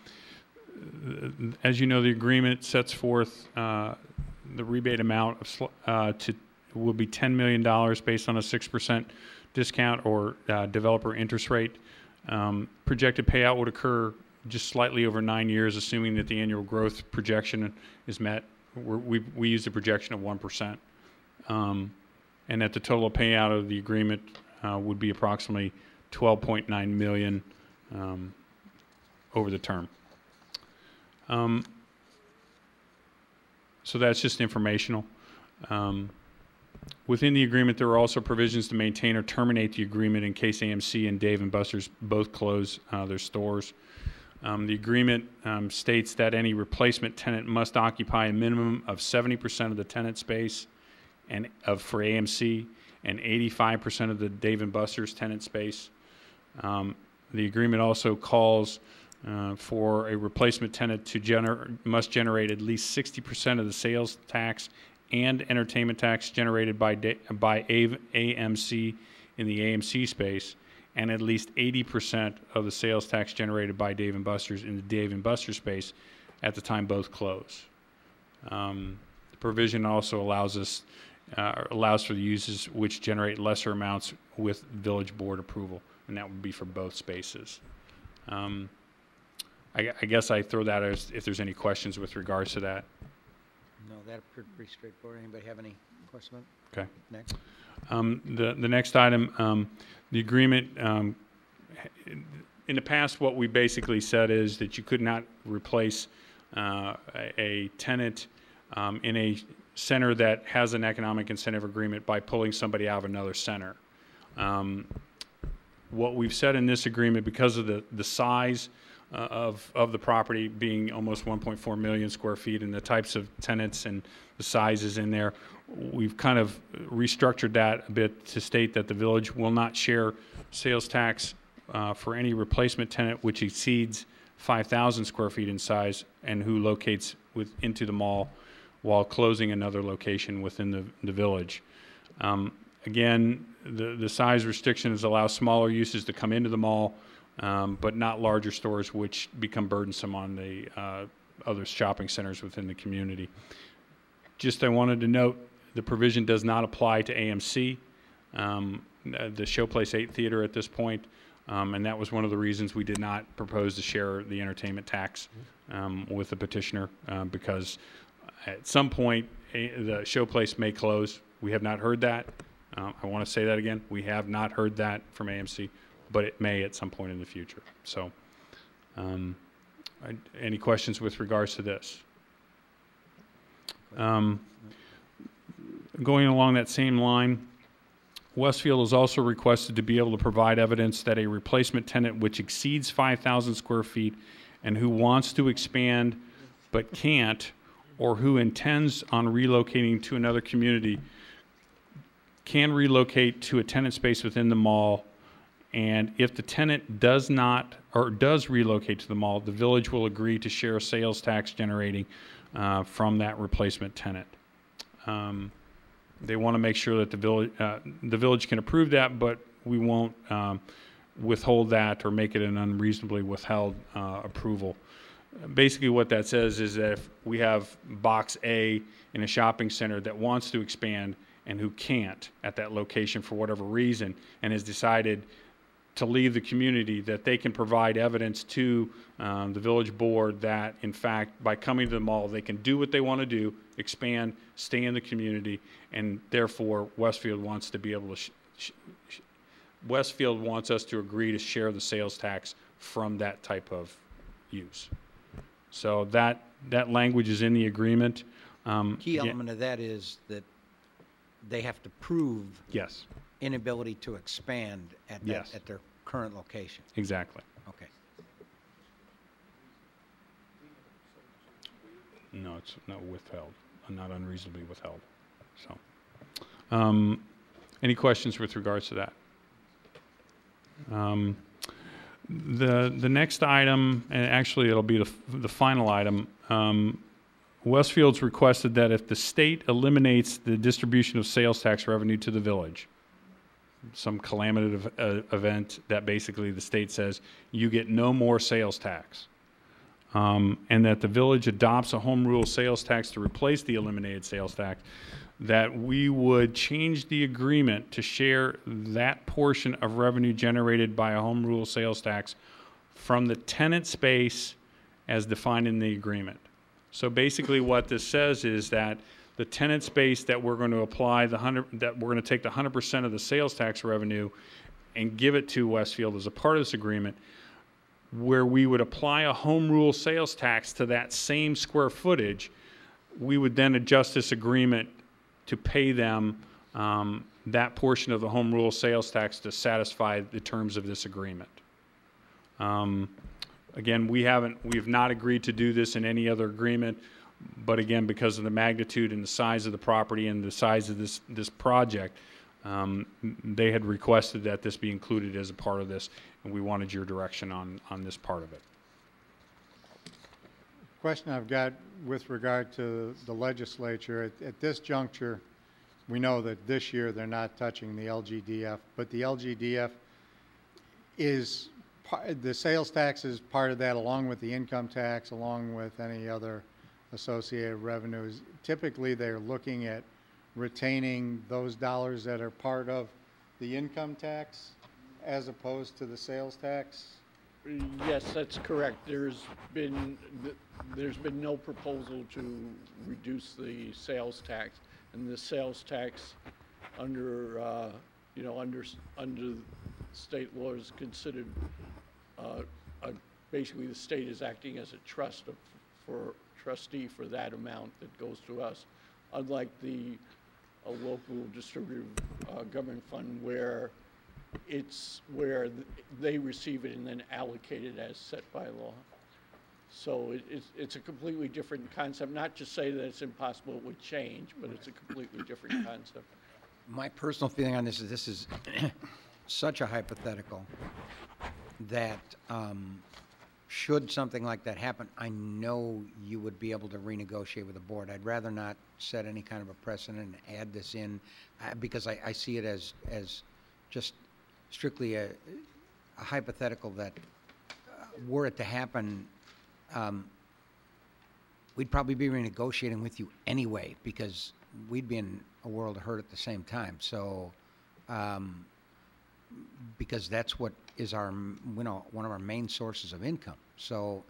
As you know, the agreement sets forth the rebate amount will be $10 million based on a 6% discount or developer interest rate. Projected payout would occur just slightly over 9 years, assuming that the annual growth projection is met. We use a projection of 1%, and that the total payout of the agreement would be approximately $12.9 million over the term. So that's just informational. Within the agreement, there are also provisions to maintain or terminate the agreement in case AMC and Dave & Buster's both close their stores. The agreement states that any replacement tenant must occupy a minimum of 70% of the tenant space for AMC and 85% of the Dave & Buster's tenant space. The agreement also calls for a replacement tenant must generate at least 60% of the sales tax and entertainment tax generated by AMC in the AMC space, and at least 80% of the sales tax generated by Dave & Buster's in the Dave & Buster's space at the time both close. The provision also allows for the uses which generate lesser amounts with village board approval, and that would be for both spaces. I guess I throw that as if there's any questions with regards to that. No, that appeared pretty straightforward. Anybody have any questions? Okay. Next. The next item, the agreement, in the past what we basically said is that you could not replace a tenant in a center that has an economic incentive agreement by pulling somebody out of another center. What we've said in this agreement, because of the size of the property being almost 1.4 million square feet and the types of tenants and the sizes in there, we've kind of restructured that a bit to state that the village will not share sales tax for any replacement tenant which exceeds 5,000 square feet in size and who locates into the mall while closing another location within the village. Again, the size restrictions allow smaller uses to come into the mall, but not larger stores, which become burdensome on the other shopping centers within the community. Just I wanted to note, the provision does not apply to AMC, the Showplace 8 Theater at this point, and that was one of the reasons we did not propose to share the entertainment tax with the petitioner, because at some point the Showplace may close. We have not heard that. I want to say that again. We have not heard that from AMC, but it may at some point in the future. So, any questions with regards to this? Going along that same line, Westfield is also requested to be able to provide evidence that a replacement tenant which exceeds 5,000 square feet and who wants to expand but can't, or who intends on relocating to another community, can relocate to a tenant space within the mall, and if the tenant does not or does relocate to the mall, the village will agree to share a sales tax generating from that replacement tenant. They want to make sure that the village can approve that, but we won't withhold that or make it an unreasonably withheld approval. Basically what that says is that if we have box A in a shopping center that wants to expand and who can't at that location for whatever reason and has decided to leave the community, that they can provide evidence to the village board that, in fact, by coming to the mall, they can do what they want to do, expand, stay in the community, and therefore Westfield wants to be able to Westfield wants us to agree to share the sales tax from that type of use. So that language is in the agreement. Key element of that is that they have to prove yes inability to expand at yes. at their current location. Exactly. Okay. No, it's not withheld, not unreasonably withheld. So, any questions with regards to that? The next item, and actually it'll be the final item, Westfield's requested that if the state eliminates the distribution of sales tax revenue to the village, some calamitous event that basically the state says you get no more sales tax, and that the village adopts a home rule sales tax to replace the eliminated sales tax, that we would change the agreement to share that portion of revenue generated by a home rule sales tax from the tenant space as defined in the agreement. So basically what this says is that the tenant space that we're going to apply that we're going to take the 100% of the sales tax revenue and give it to Westfield as a part of this agreement, where we would apply a home rule sales tax to that same square footage, we would then adjust this agreement to pay them that portion of the home rule sales tax to satisfy the terms of this agreement. Again, we have not agreed to do this in any other agreement, but again, because of the magnitude and the size of the property and the size of this project, they had requested that this be included as a part of this, and we wanted your direction on this part of it. Question I've got with regard to the legislature, at this juncture, we know that this year they're not touching the LGDF, but the LGDF is, the sales tax is part of that, along with the income tax, along with any other associated revenues. Typically, they're looking at retaining those dollars that are part of the income tax as opposed to the sales tax. Yes, that's correct. There's been no proposal to reduce the sales tax, and the sales tax under under state law is considered basically the state is acting as a trustee for that amount that goes to us, unlike a local distributive government fund where they receive it and then allocate it as set by law. So it's a completely different concept. Not to say that it's impossible it would change, but it's a completely different concept. My personal feeling on this is such a hypothetical that should something like that happen, I know you would be able to renegotiate with the board. I'd rather not set any kind of a precedent and add this in because I see it as just strictly a hypothetical that were it to happen, we'd probably be renegotiating with you anyway because we'd be in a world of hurt at the same time. So, because that's what is our, one of our main sources of income. So,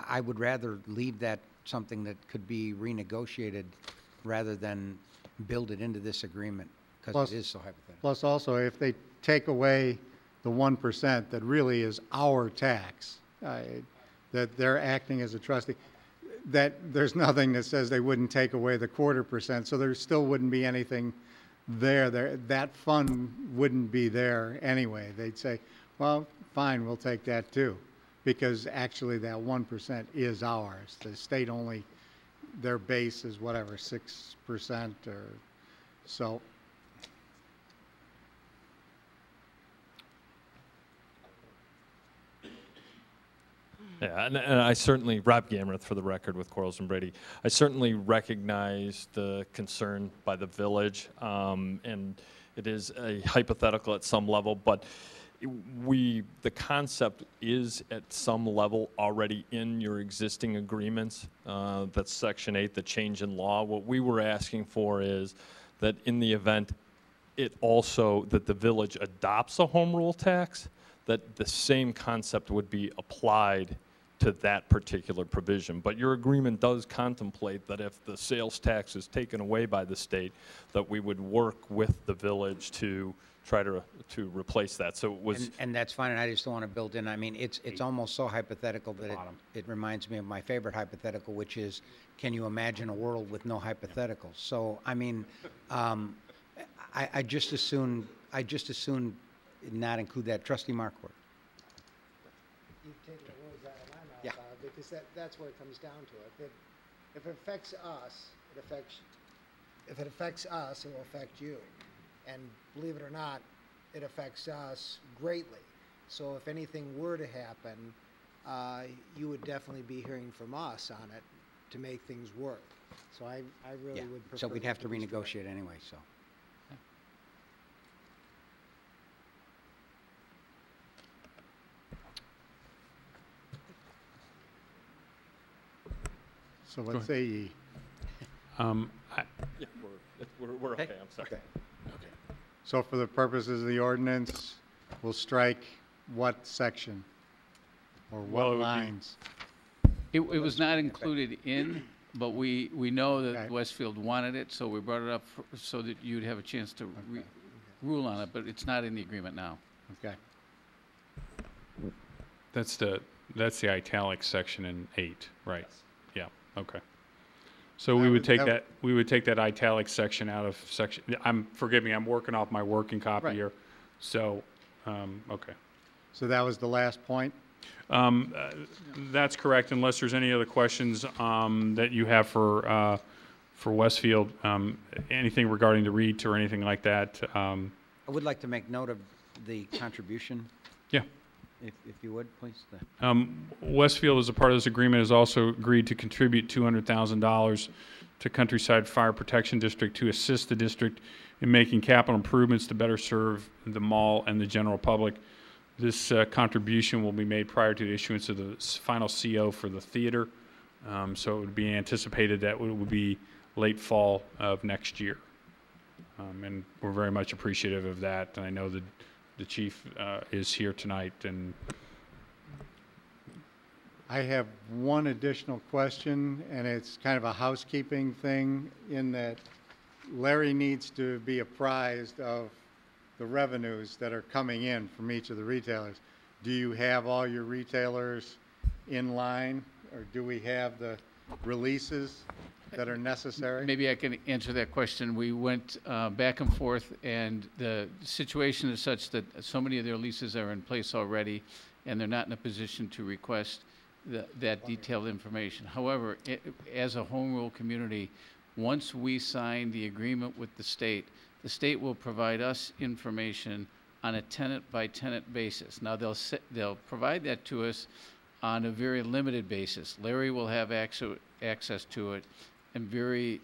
I would rather leave that something that could be renegotiated rather than build it into this agreement because it is so hypothetical. Plus, also, if they take away the 1% that really is our tax, that they're acting as a trustee, that there's nothing that says they wouldn't take away the 0.25%, so there still wouldn't be anything there. That fund wouldn't be there anyway. They'd say, well, fine, we'll take that too, because actually that 1% is ours. The state only, their base is whatever, 6% or so. Yeah, and I certainly, Rob Gamreth for the record with Quarles and Brady, I certainly recognize the concern by the village, and it is a hypothetical at some level, but the concept is at some level already in your existing agreements. That's Section 8, the change in law. What we were asking for is that in the event that the village adopts a home rule tax, that the same concept would be applied to that particular provision. But your agreement does contemplate that if the sales tax is taken away by the state, that we would work with the village to try to replace that. So it was, and that's fine. And I just don't want to build in. I mean, it's almost so hypothetical that it reminds me of my favorite hypothetical, which is, can you imagine a world with no hypotheticals? So I mean, I just assume not include that. Trustee Marquardt. You've taken the words out of my mouth, because that's where it comes down to it. If it affects us, if it affects us, it will affect you. And believe it or not, it affects us greatly. So if anything were to happen, you would definitely be hearing from us on it to make things work. So I really would prefer. So we'd have to renegotiate anyway, so. So what say ye? yeah, we're okay, I'm sorry. Okay. So for the purposes of the ordinance, we'll strike what section or what lines? It was not included in, but we know that Westfield wanted it, so we brought it up so that you'd have a chance to rule on it, but it's not in the agreement now. Okay. That's the italic section in 8, right? Yeah. Okay. So we would take that italic section out of section. Forgive me, I'm working off my working copy here. So, okay. So that was the last point? That's correct, unless there's any other questions that you have for Westfield, anything regarding the REIT or anything like that. I would like to make note of the contribution. Yeah. If you would, please. Westfield, as a part of this agreement, has also agreed to contribute $200,000 to Countryside Fire Protection District to assist the district in making capital improvements to better serve the mall and the general public. This contribution will be made prior to the issuance of the final CO for the theater. So it would be anticipated that it would be late fall of next year. And we're very much appreciative of that. And I know that the chief is here tonight. And I have one additional question, and it's kind of a housekeeping thing in that Larry needs to be apprised of the revenues that are coming in from each of the retailers. Do you have all your retailers in line, or do we have the releases that are necessary? Maybe I can answer that question. We went back and forth, and the situation is such that so many of their leases are in place already, and they're not in a position to request that detailed information. However, as a home rule community, once we sign the agreement with the state will provide us information on a tenant-by-tenant basis. Now, they'll provide that to us on a very limited basis. Larry will have access to it, and very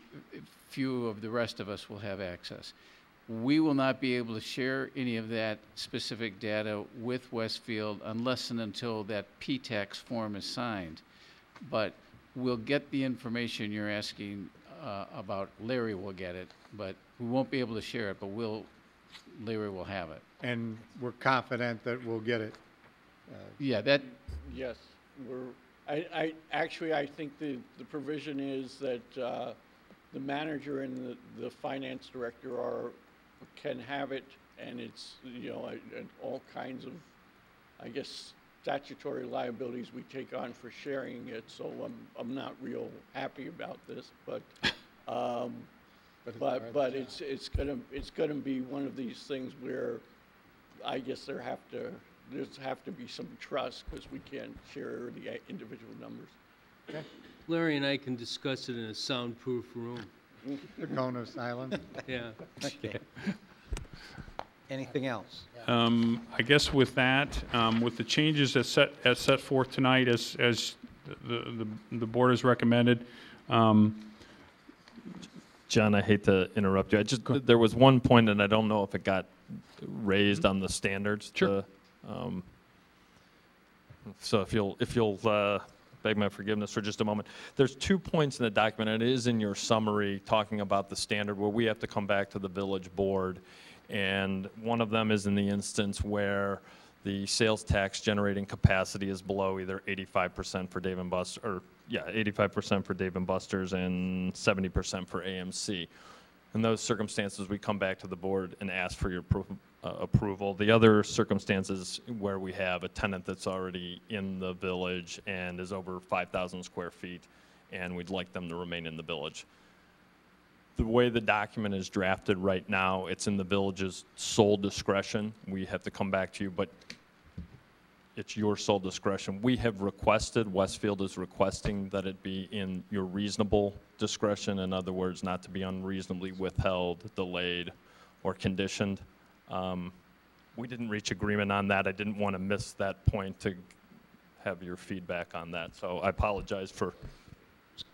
few of the rest of us will have access. We will not be able to share any of that specific data with Westfield unless and until that P-tax form is signed. But we'll get the information you're asking about. Larry will get it, but we won't be able to share it, but Larry will have it. And we're confident that we'll get it. Yeah, Yes, I think the provision is that the manager and the finance director can have it, and it's, and all kinds of, I guess, statutory liabilities we take on for sharing it. So I'm not real happy about this, but it's gonna be one of these things where I guess there's have to be some trust, because we can't share the individual numbers. Okay. Larry and I can discuss it in a soundproof room. The cone of silence. Yeah. Okay. Anything else? I guess with that, with the changes as set forth tonight, as the board has recommended. John, I hate to interrupt you. There was one point, and I don't know if it got raised on the standards. Sure. So if you'll beg my forgiveness for just a moment. There's 2 points in the document, and it is in your summary talking about the standard where we have to come back to the village board. And one of them is in the instance where the sales tax generating capacity is below either 85% for Dave & Buster's, or 85% for Dave & Buster's and 70% for AMC. In those circumstances, we come back to the board and ask for your approval. The other circumstances where we have a tenant that's already in the village and is over 5,000 square feet, and we'd like them to remain in the village. The way the document is drafted right now, it's in the village's sole discretion. We have to come back to you, but it's your sole discretion. We have requested, Westfield is requesting that it be in your reasonable discretion. In other words, not to be unreasonably withheld, delayed, or conditioned. We didn't reach agreement on that. I didn't want to miss that point to have your feedback on that. So I apologize for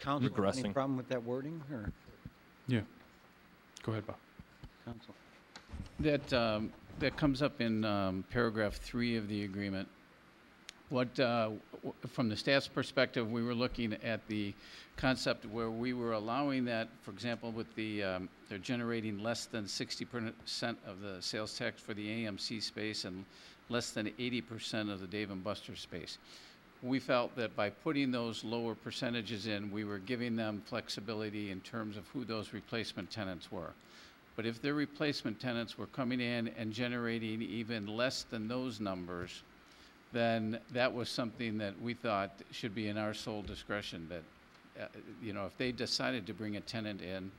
regressing. Any problem with that wording? Or? Yeah. Go ahead, Bob. Council. That comes up in paragraph 3 of the agreement. From the staff's perspective, we were looking at the concept where we were allowing that, for example, with they're generating less than 60% of the sales tax for the AMC space and less than 80% of the Dave & Buster's space. We felt that by putting those lower percentages in, we were giving them flexibility in terms of who those replacement tenants were. But if their replacement tenants were coming in and generating even less than those numbers, then that was something that we thought should be in our sole discretion. That, if they decided to bring a tenant in,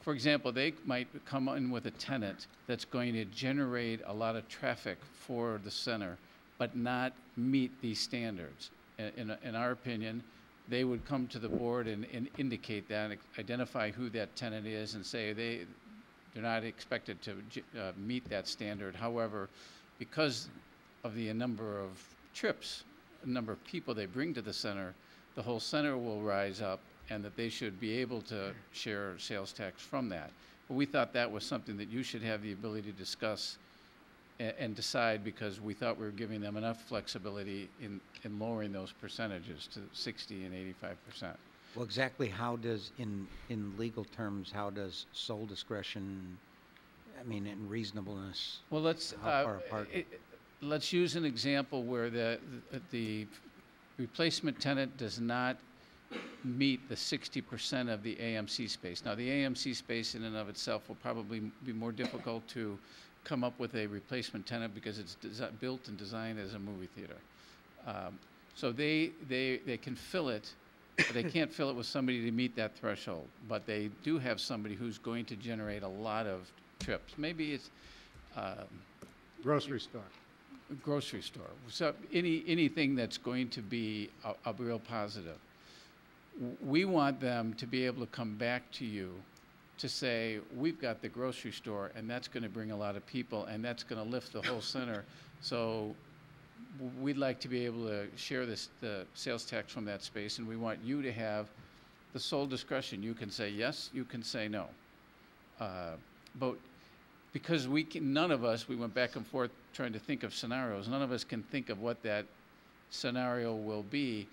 for example, they might come in with a tenant that's going to generate a lot of traffic for the center, but not meet these standards. In our opinion, they would come to the board and indicate that, identify who that tenant is, and say they're not expected to meet that standard. However, because of the number of trips, the number of people they bring to the center, the whole center will rise up, and that they should be able to share sales tax from that. But we thought that was something that you should have the ability to discuss and decide, because we thought we were giving them enough flexibility in lowering those percentages to 60 and 85%. Well, exactly how does, in legal terms, how does sole discretion, I mean, in reasonableness, well, let's how far apart? Let's use an example where the replacement tenant does not meet the 60% of the AMC space. Now, the AMC space in and of itself will probably be more difficult to come up with a replacement tenant because it's built and designed as a movie theater. So they can fill it, but they can't fill it with somebody to meet that threshold. But they do have somebody who's going to generate a lot of trips. Maybe it's Grocery store. grocery store. So anything that's going to be a real positive. We want them to be able to come back to you to say, we've got the grocery store, and that's going to bring a lot of people, and that's going to lift the whole center. So we'd like to be able to share the sales tax from that space, and we want you to have the sole discretion. You can say yes, you can say no. But because none of us, we went back and forth trying to think of scenarios, none of us can think of what that scenario will be.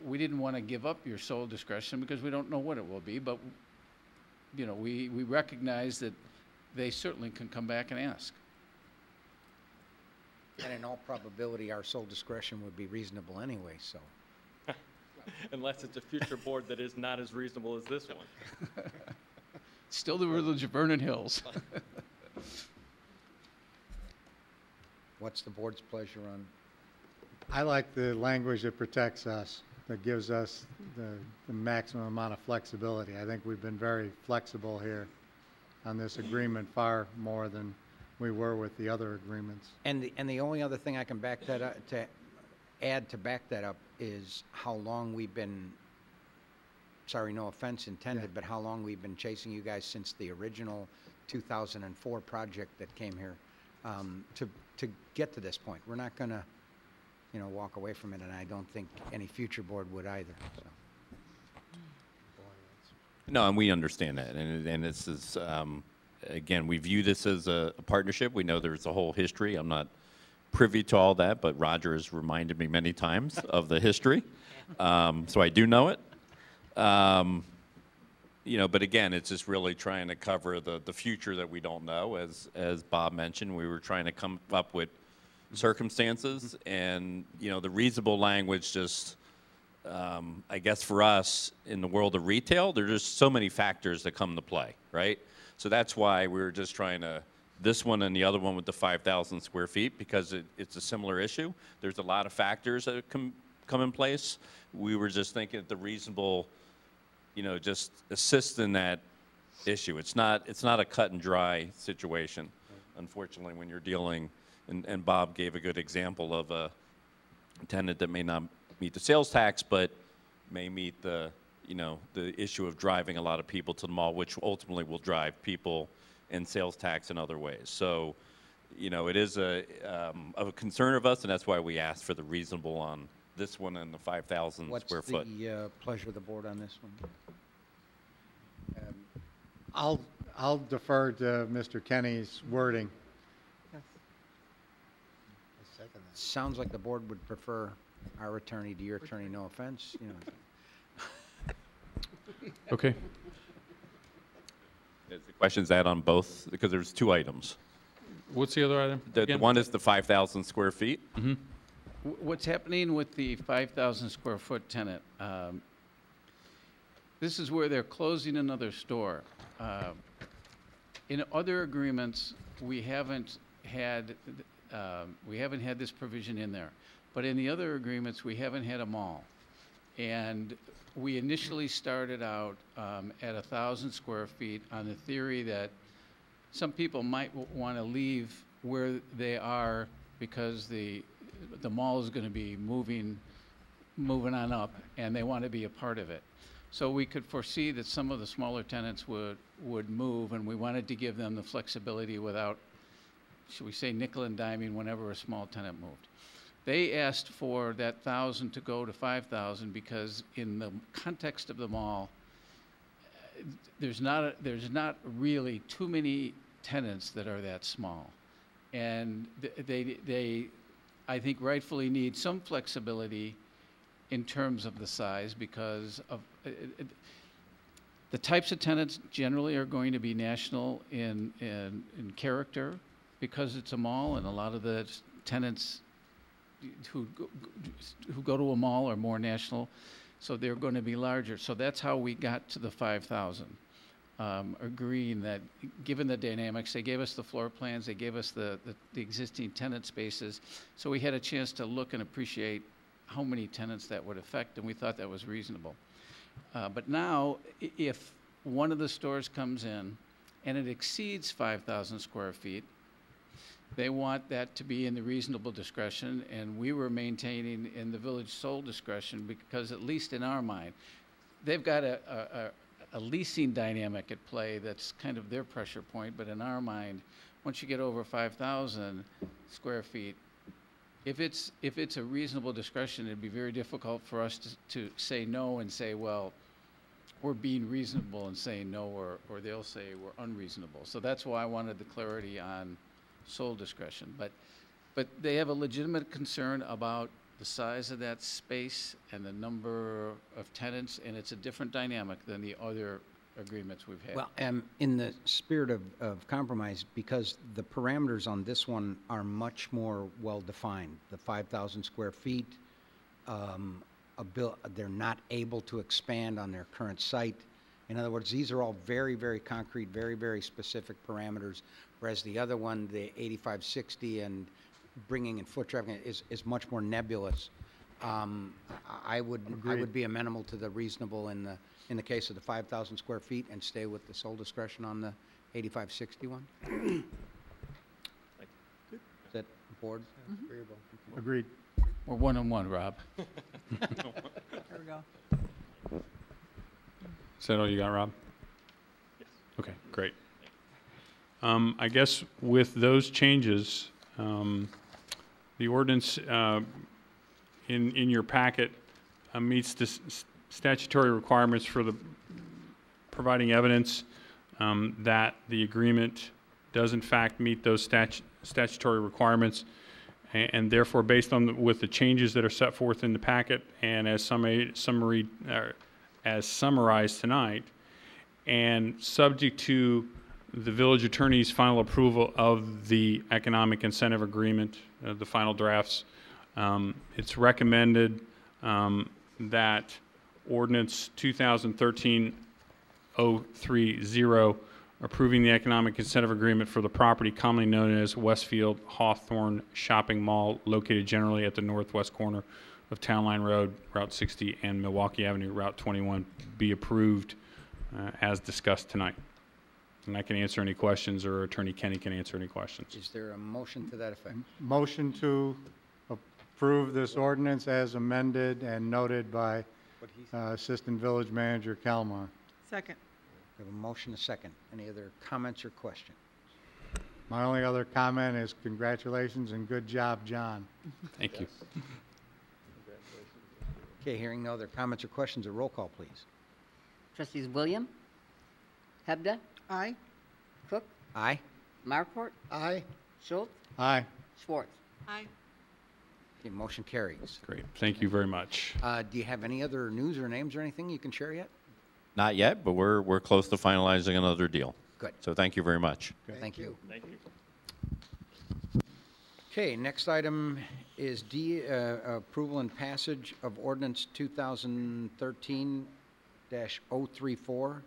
We didn't want to give up your sole discretion because we don't know what it will be, but you know, we recognize that they certainly can come back and ask. And in all probability, our sole discretion would be reasonable anyway, so. Unless it's a future board that is not as reasonable as this one. Still the Village of Vernon Hills. What's the board's pleasure on? I like the language that protects us, that gives us the maximum amount of flexibility. I think we've been very flexible here on this agreement, far more than we were with the other agreements. And the only other thing I can back that up, to add to back that up, is how long we've been, sorry, no offense intended, but how long we've been chasing you guys since the original 2004 project that came here to get to this point. We're not going to, you know, walk away from it, and I don't think any future board would either. So. No, and we understand that, and this is, again, we view this as a partnership. We know there's a whole history. I'm not privy to all that, but Roger has reminded me many times of the history, so I do know it. You know, but again, it's just really trying to cover the future that we don't know. As Bob mentioned, we were trying to come up with circumstances, and you know, the reasonable language just, I guess for us in the world of retail, there's just so many factors that come into play, right? So that's why we were just trying to, this one and the other one with the 5,000 square feet, because it's a similar issue. There's a lot of factors that come in place. We were just thinking that the reasonable, you know, just assist in that issue. It's not a cut and dry situation, unfortunately, when you're dealing. And Bob gave a good example of a tenant that may not meet the sales tax, but may meet the, you know, the issue of driving a lot of people to the mall, which ultimately will drive people and sales tax in other ways. So, you know, it is of a concern of us, and that's why we asked for the reasonable on this one and the 5,000 square foot. What's the pleasure of the board on this one? I'll defer to Mr. Kenny's wording. Sounds like the board would prefer our attorney to your attorney, no offense, you know. Okay. Is the question's that on both? Because there's two items. What's the other item? The one is the 5,000 square feet. Mm-hmm. What's happening with the 5,000 square foot tenant? This is where they're closing another store. In other agreements, we haven't had this provision in there. But in the other agreements, we haven't had a mall. And we initially started out at 1,000 square feet on the theory that some people might want to leave where they are because the the mall is going to be moving on up, and they want to be a part of it. So we could foresee that some of the smaller tenants would move, and we wanted to give them the flexibility without, should we say, nickel and diming whenever a small tenant moved. They asked for that 1,000 to go to 5,000 because in the context of the mall, there's not really too many tenants that are that small. And they, I think, rightfully need some flexibility in terms of the size because of the types of tenants generally are going to be national in character because it's a mall, and a lot of the tenants who go to a mall are more national, so they're going to be larger. So that's how we got to the 5,000. Agreeing that given the dynamics, they gave us the floor plans, they gave us the existing tenant spaces, so we had a chance to look and appreciate how many tenants that would affect, and we thought that was reasonable. But now, if one of the stores comes in and it exceeds 5,000 square feet, they want that to be in the reasonable discretion, and we were maintaining in the village sole discretion because, at least in our mind, they've got a leasing dynamic at play that's kind of their pressure point, but in our mind, once you get over 5,000 square feet, if it's a reasonable discretion, it'd be very difficult for us to say no and say, well, we're being reasonable and saying no, or they'll say we're unreasonable. So that's why I wanted the clarity on sole discretion. But they have a legitimate concern about the size of that space and the number of tenants, and it's a different dynamic than the other agreements we've had. Well, in the spirit of compromise, because the parameters on this one are much more well-defined, the 5,000 square feet, they're not able to expand on their current site. In other words, these are all very, very concrete, very, very specific parameters, whereas the other one, the 8560 and bringing in foot traffic is much more nebulous. I would be amenable to the reasonable in the case of the 5,000 square feet and stay with the sole discretion on the 8560 one. Is that board agreeable? Agreed. We're one-on-one, Rob. There we go. Is that all you got, Rob? Yes. Okay, great. I guess with those changes, the ordinance in your packet meets the statutory requirements for the providing evidence that the agreement does in fact meet those statutory requirements, and therefore, based on with the changes that are set forth in the packet and as summarized tonight, and subject to the village attorney's final approval of the economic incentive agreement, the final drafts, it's recommended that Ordinance 2013-030, approving the economic incentive agreement for the property commonly known as Westfield Hawthorne Shopping Mall, located generally at the northwest corner of Town Line Road, Route 60, and Milwaukee Avenue, Route 21, be approved as discussed tonight. And I can answer any questions, or Attorney Kenny can answer any questions. Is there a motion to that effect? Motion to approve this ordinance as amended and noted by Assistant Village Manager Kalmar. Second. We have a motion, a second. Any other comments or questions? My only other comment is congratulations and good job, John. Thank you. Okay, hearing no other comments or questions, a roll call, please. Trustees William? Hebda? Aye. Cook? Aye. Markort? Aye. Schultz? Aye. Schwartz? Aye. Okay, motion carries. Great. Thank you very much. Do you have any other news or names or anything you can share yet? Not yet, but we're close to finalizing another deal. Good. So thank you very much. Thank you. Thank you. Okay, next item is approval and passage of Ordinance 2013-034,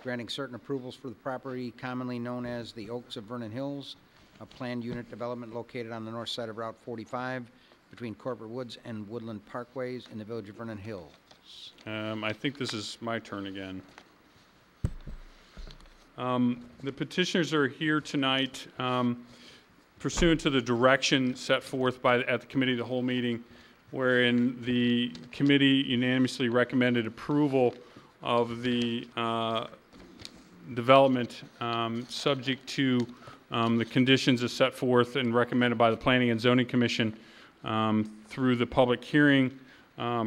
granting certain approvals for the property commonly known as the Oaks of Vernon Hills, a planned unit development located on the north side of Route 45 between Corporate Woods and Woodland Parkways in the village of Vernon Hills. I think this is my turn again. The petitioners are here tonight pursuant to the direction set forth at the committee of the whole meeting, wherein the committee unanimously recommended approval of the development subject to the conditions as set forth and recommended by the Planning and Zoning Commission through the public hearing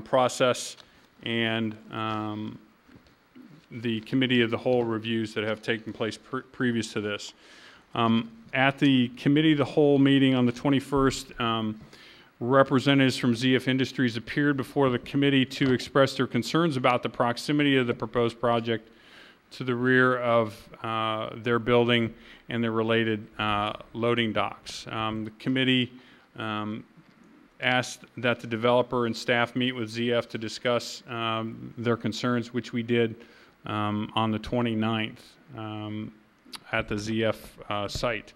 process and the committee of the whole reviews that have taken place previous to this. At the committee of the whole meeting on the 21st, representatives from ZF Industries appeared before the committee to express their concerns about the proximity of the proposed project to the rear of their building and their related loading docks. The committee asked that the developer and staff meet with ZF to discuss their concerns, which we did on the 29th at the ZF site.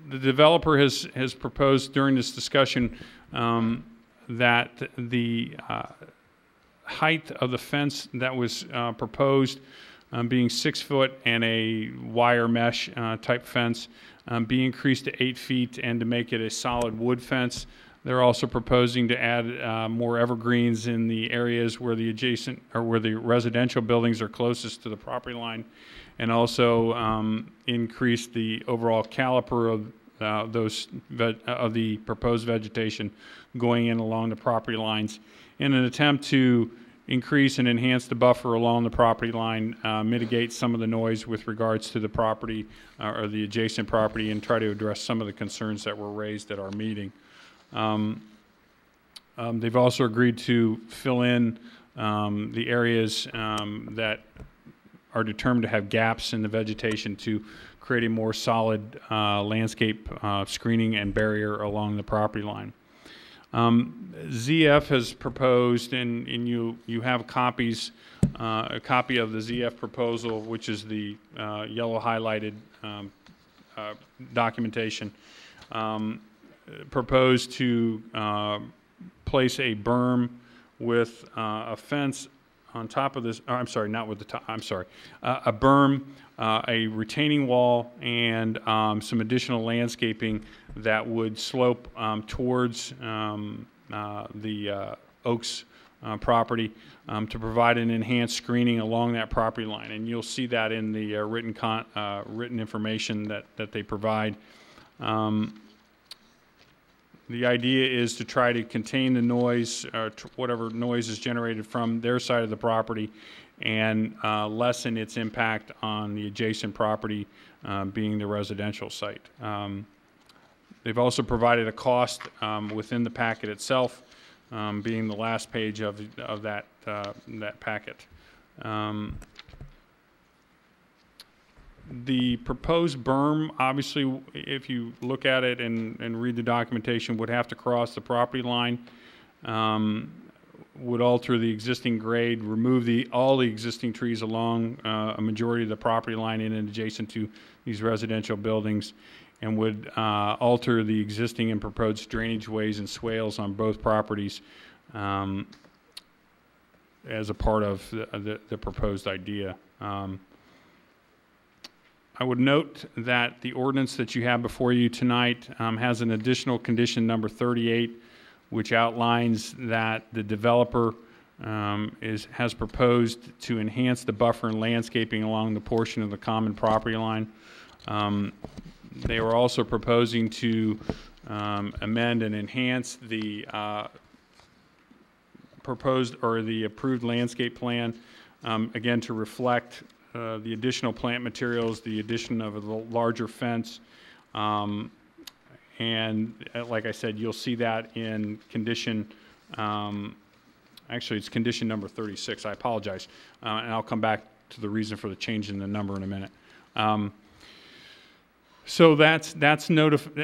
The developer has proposed during this discussion that the height of the fence that was proposed, being 6 foot and a wire mesh type fence, be increased to 8 feet and to make it a solid wood fence. They're also proposing to add more evergreens in the areas where the adjacent or where the residential buildings are closest to the property line, and also increase the overall caliper of the proposed vegetation going in along the property lines in an attempt to increase and enhance the buffer along the property line, mitigate some of the noise with regards to the property or the adjacent property, and try to address some of the concerns that were raised at our meeting. They've also agreed to fill in the areas that are determined to have gaps in the vegetation to create a more solid landscape screening and barrier along the property line. ZF has proposed, and you have copies, a copy of the ZF proposal, which is the yellow highlighted documentation, proposed to place a berm with a fence on top of this. I'm sorry, not with the top. I'm sorry, a berm, a retaining wall, and some additional landscaping that would slope towards the Oaks property to provide an enhanced screening along that property line. And you'll see that in the written information that they provide. The idea is to try to contain the noise, whatever noise is generated from their side of the property, and lessen its impact on the adjacent property, being the residential site. They've also provided a cost within the packet itself, being the last page of that packet. The proposed berm, obviously, if you look at it and read the documentation, would have to cross the property line, would alter the existing grade, remove all the existing trees along a majority of the property line in and adjacent to these residential buildings, and would alter the existing and proposed drainage ways and swales on both properties as a part of the proposed idea. I would note that the ordinance that you have before you tonight has an additional condition number 38, which outlines that the developer has proposed to enhance the buffer and landscaping along the portion of the common property line. They were also proposing to amend and enhance the proposed or the approved landscape plan, again, to reflect the additional plant materials, the addition of a larger fence, and like I said, you'll see that in condition, actually it's condition number 36, I apologize, and I'll come back to the reason for the change in the number in a minute. So that's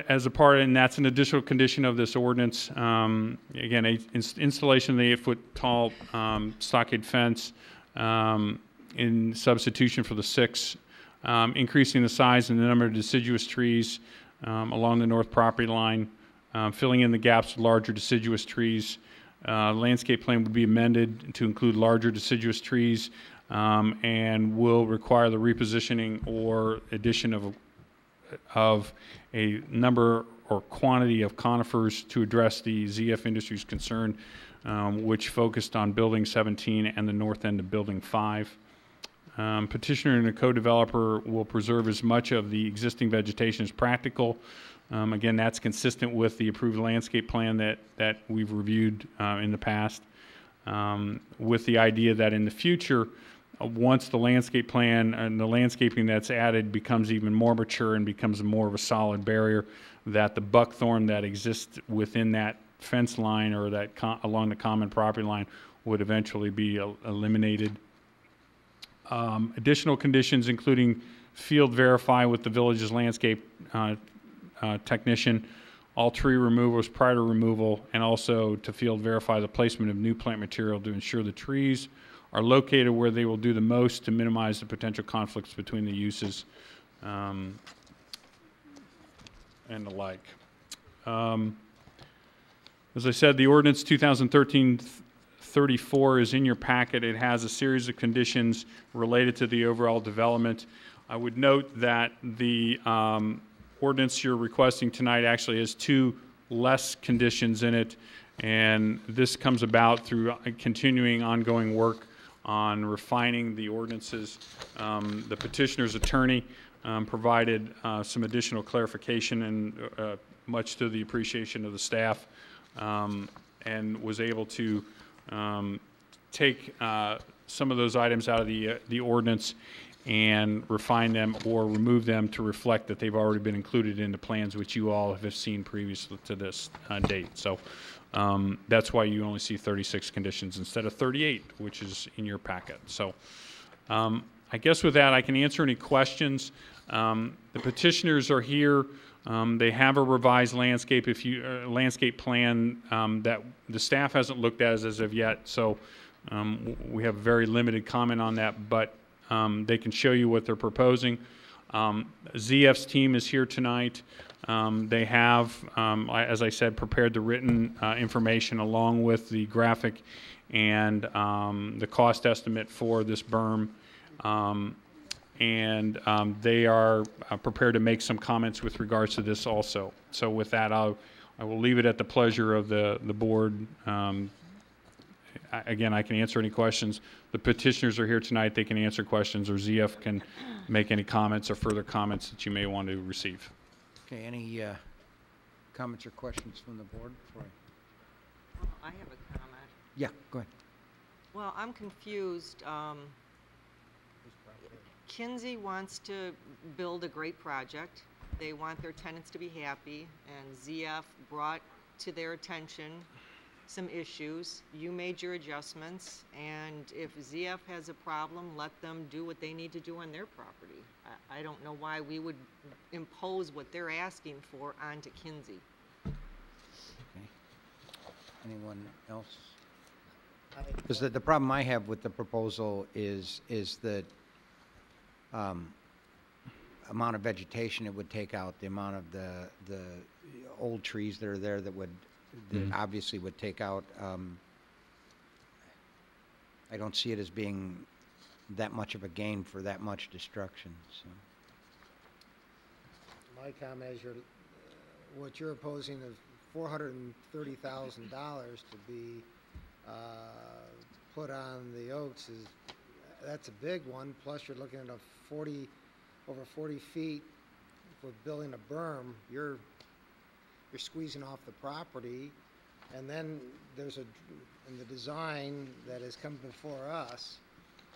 as a part, and that's an additional condition of this ordinance. Again, installation of the 8-foot tall stockade fence, in substitution for the 6, increasing the size and the number of deciduous trees along the north property line, filling in the gaps with larger deciduous trees. Landscape plan would be amended to include larger deciduous trees and will require the repositioning or addition of a number or quantity of conifers to address the ZF Industries concern, which focused on Building 17 and the north end of Building 5. Petitioner and a co-developer will preserve as much of the existing vegetation as practical. Again, that's consistent with the approved landscape plan that we've reviewed in the past, with the idea that in the future, once the landscape plan and the landscaping that's added becomes even more mature and becomes more of a solid barrier, that the buckthorn that exists within that fence line or that along the common property line would eventually be eliminated. Additional conditions including field verify with the village's landscape technician, all tree removals prior to removal, and also to field verify the placement of new plant material to ensure the trees are located where they will do the most to minimize the potential conflicts between the uses and the like. As I said, the ordinance 2013-34 is in your packet. It has a series of conditions related to the overall development. I would note that the ordinance you're requesting tonight actually has 2 less conditions in it, and this comes about through continuing ongoing work on refining the ordinances. The petitioner's attorney provided some additional clarification, and much to the appreciation of the staff, and was able to take some of those items out of the ordinance and refine them or remove them to reflect that they've already been included in the plans which you all have seen previous to this date. So that's why you only see 36 conditions instead of 38, which is in your packet. So I guess with that, I can answer any questions. The petitioners are here. They have a revised landscape landscape plan that the staff hasn't looked at as of yet. So we have very limited comment on that, but they can show you what they're proposing. ZF's team is here tonight. They have, as I said, prepared the written information along with the graphic and the cost estimate for this berm. They are prepared to make some comments with regards to this also. So with that, I will leave it at the pleasure of the board. Again, I can answer any questions. The petitioners are here tonight. They can answer questions, or ZF can make any comments or further comments that you may want to receive. Okay, any comments or questions from the board? I have a comment. Yeah, go ahead. Well, I'm confused. Kinsey wants to build a great project. They want their tenants to be happy, and ZF brought to their attention some issues. You made your adjustments, and if ZF has a problem, let them do what they need to do on their property. I don't know why we would impose what they're asking for onto Kinsey. Okay. Anyone else? Because the problem I have with the proposal is the amount of vegetation it would take out, the amount of the old trees that are there that would obviously would take out. I don't see it as being that much of a gain for that much destruction. So. My comment is what you're opposing is $430,000 to be put on the Oaks that's a big one. Plus, you're looking at over 40 feet with building a berm. You're squeezing off the property, and then there's in the design that has come before us.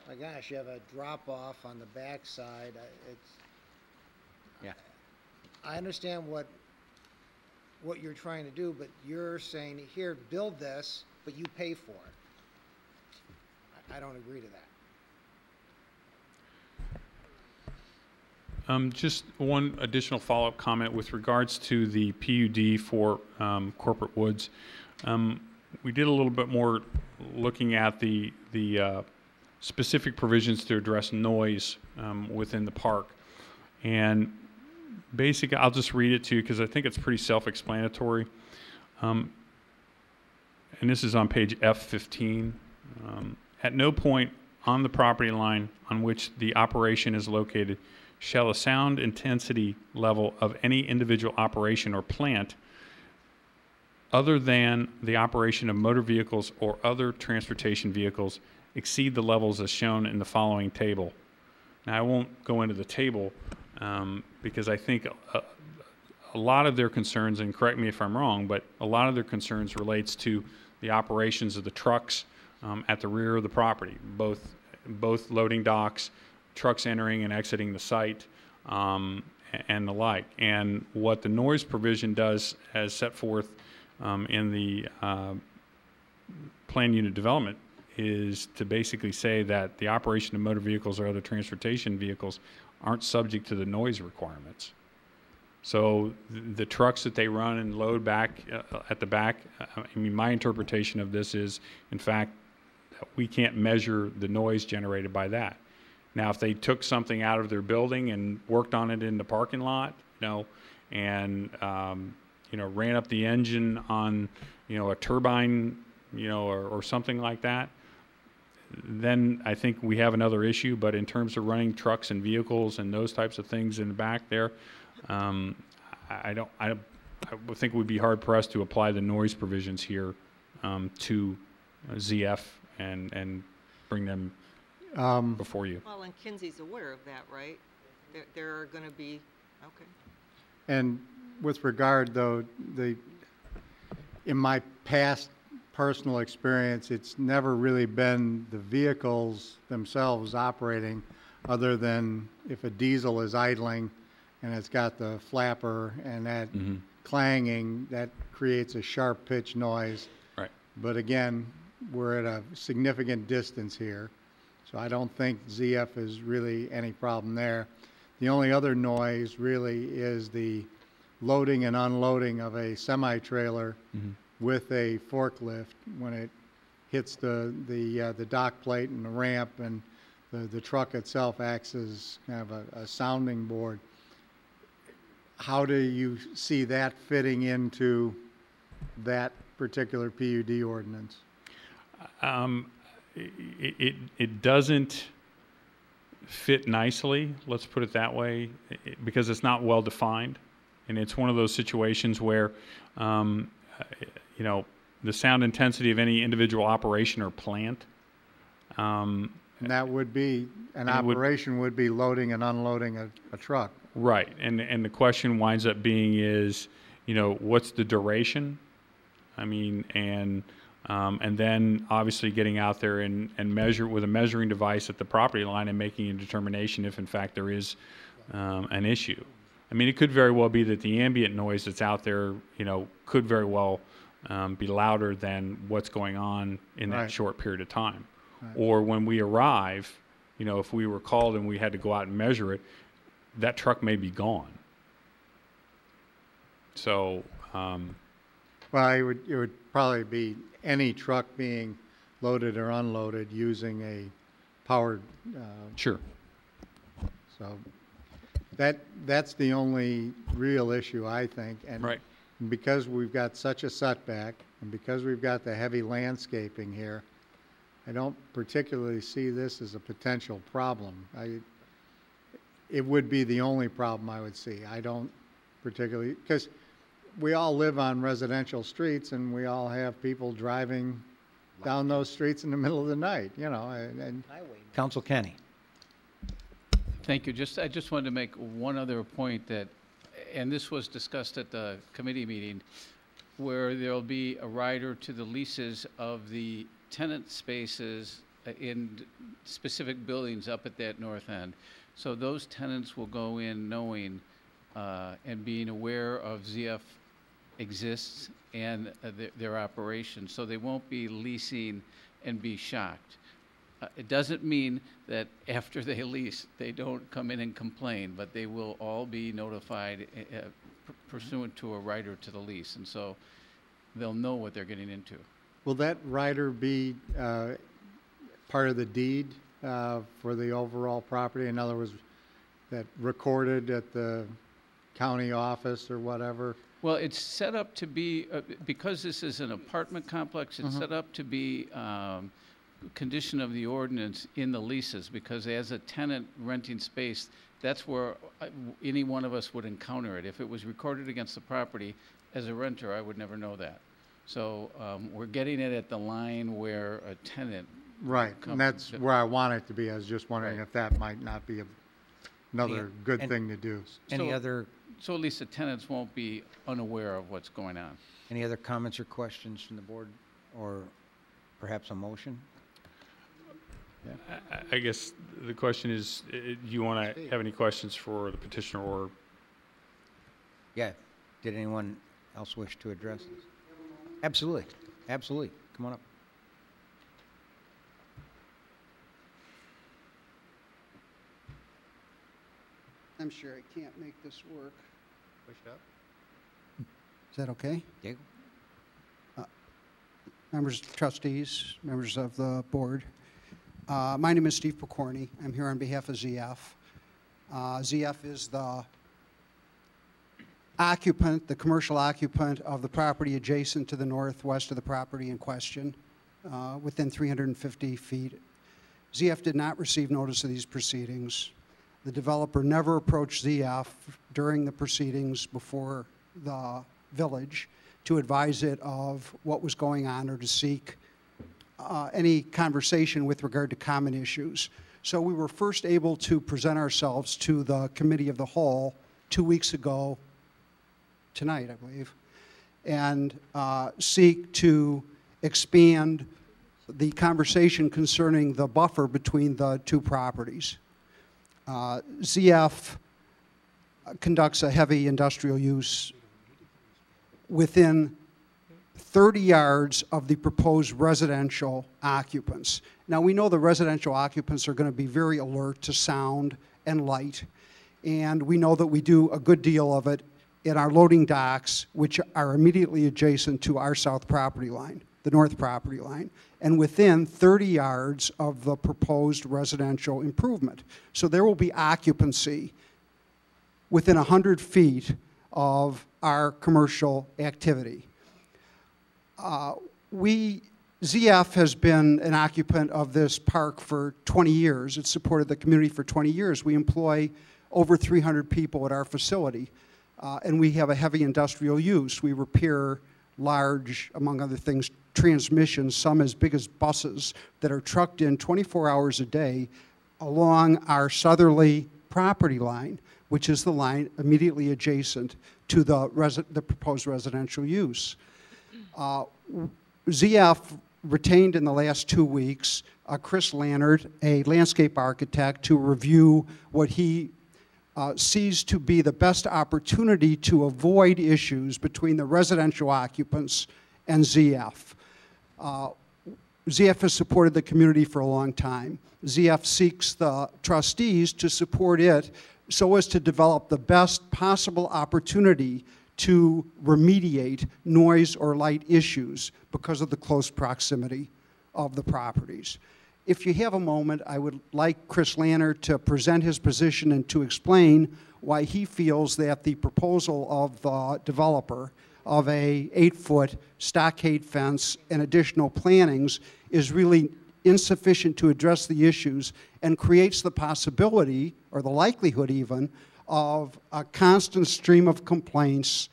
My gosh, you have a drop off on the backside. Yeah. I understand what you're trying to do, but you're saying, here, build this, but you pay for it. I don't agree to that. Just one additional follow-up comment with regards to the PUD for corporate woods. We did a little bit more looking at the specific provisions to address noise within the park. And basically, I'll just read it to you because I think it's pretty self-explanatory. And this is on page F15. At no point on the property line on which the operation is located shall the sound intensity level of any individual operation or plant other than the operation of motor vehicles or other transportation vehicles exceed the levels as shown in the following table. Now, I won't go into the table because I think a lot of their concerns, and correct me if I'm wrong, but a lot of their concerns relates to the operations of the trucks at the rear of the property, both loading docks, trucks entering and exiting the site, and the like. And what the noise provision does, as set forth in the plan unit development, is to basically say that the operation of motor vehicles or other transportation vehicles aren't subject to the noise requirements. So the trucks that they run and load back at the back, I mean, my interpretation of this is, in fact, we can't measure the noise generated by that. Now, if they took something out of their building and worked on it in the parking lot, and ran up the engine on, a turbine, or something like that, then I think we have another issue. But in terms of running trucks and vehicles and those types of things in the back there, I would think it would be hard pressed to apply the noise provisions here to ZF and bring them before you. Well, and Kinsey's aware of that, right? There are going to be, okay. And with regard, though, in my past personal experience, it's never really been the vehicles themselves operating, other than if a diesel is idling and it's got the flapper and that clanging, that creates a sharp pitch noise. Right. But again, we're at a significant distance here, so I don't think ZF is really any problem there. The only other noise really is the loading and unloading of a semi-trailer with a forklift when it hits the dock plate and the ramp, and the truck itself acts as kind of a sounding board. How do you see that fitting into that particular PUD ordinance? It doesn't fit nicely, let's put it that way, because it's not well defined. And it's one of those situations where, the sound intensity of any individual operation or plant. And that would be, an operation would be loading and unloading a truck. Right. And the question winds up being is, what's the duration? I mean, and then obviously getting out there and measure with a measuring device at the property line and making a determination if in fact there is an issue. I mean, it could very well be that the ambient noise that's out there, could very well be louder than what's going on in that short period of time. Right. Or when we arrive, if we were called and we had to go out and measure it, that truck may be gone. So, well, it would probably be any truck being loaded or unloaded using a powered. Sure. So that's the only real issue, I think. And right. Because we've got such a setback, and because we've got the heavy landscaping here, I don't particularly see this as a potential problem. It would be the only problem I would see. I don't particularly, because we all live on residential streets and we all have people driving down those streets in the middle of the night, and Council Kenny. Thank you. I just wanted to make one other point that, and this was discussed at the committee meeting, where there'll be a rider to the leases of the tenant spaces in specific buildings up at that north end. So those tenants will go in knowing and being aware of ZF exists and their operation. So they won't be leasing and be shocked. It doesn't mean that after they lease, they don't come in and complain, but they will all be notified pursuant to a rider to the lease. And so they'll know what they're getting into. Will that rider be part of the deed for the overall property? In other words, that recorded at the county office or whatever? Well, it's set up to be, because this is an apartment complex, it's set up to be condition of the ordinance in the leases, because as a tenant renting space, that's where any one of us would encounter it. If it was recorded against the property, as a renter, I would never know that. So we're getting it at the line where a tenant. Right, and that's where I want it to be. I was just wondering if that might not be another good thing to do. Any other? So at least the tenants won't be unaware of what's going on. Any other comments or questions from the board, or perhaps a motion? Yeah. I guess the question is, do you want to have any questions for the petitioner or? Yeah. Did anyone else wish to address this? Absolutely. Absolutely. Come on up. I'm sure I can't make this work. Push it up. Is that okay? Yeah. Members, trustees, members of the board. My name is Steve Pokorny. I'm here on behalf of ZF. ZF is the occupant, the commercial occupant of the property adjacent to the northwest of the property in question, within 350 feet. ZF did not receive notice of these proceedings. The developer never approached ZF during the proceedings before the village to advise it of what was going on or to seek any conversation with regard to common issues. So we were first able to present ourselves to the Committee of the Whole 2 weeks ago, tonight, I believe, and seek to expand the conversation concerning the buffer between the two properties. ZF conducts a heavy industrial use within 30 yards of the proposed residential occupants. Now, we know the residential occupants are going to be very alert to sound and light, and we know that we do a good deal of it in our loading docks, which are immediately adjacent to our south property line, the north property line, and within 30 yards of the proposed residential improvement. So there will be occupancy within 100 feet of our commercial activity. ZF has been an occupant of this park for 20 years. It's supported the community for 20 years. We employ over 300 people at our facility, and we have a heavy industrial use. We repair large, among other things, transmissions, some as big as buses, that are trucked in 24 hours a day along our southerly property line, which is the line immediately adjacent to the proposed residential use. ZF retained in the last 2 weeks Chris Lannert, a landscape architect, to review what he sees to be the best opportunity to avoid issues between the residential occupants and ZF. ZF has supported the community for a long time. ZF seeks the trustees to support it so as to develop the best possible opportunity to remediate noise or light issues because of the close proximity of the properties. If you have a moment, I would like Chris Lannert to present his position and to explain why he feels that the proposal of the developer of a 8-foot stockade fence and additional plantings is really insufficient to address the issues and creates the possibility, or the likelihood even, of a constant stream of complaints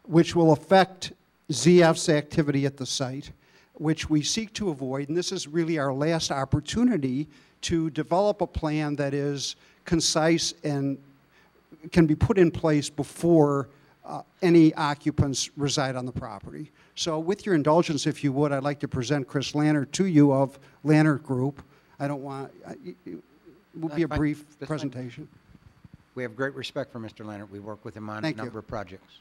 which will affect ZF's activity at the site, which we seek to avoid. And this is really our last opportunity to develop a plan that is concise and can be put in place before any occupants reside on the property. So with your indulgence, if you would, I'd like to present Chris Lannert to you of Lannert Group. I don't want, it will be a brief presentation. We have great respect for Mr. Lannert. We work with him on a number of projects.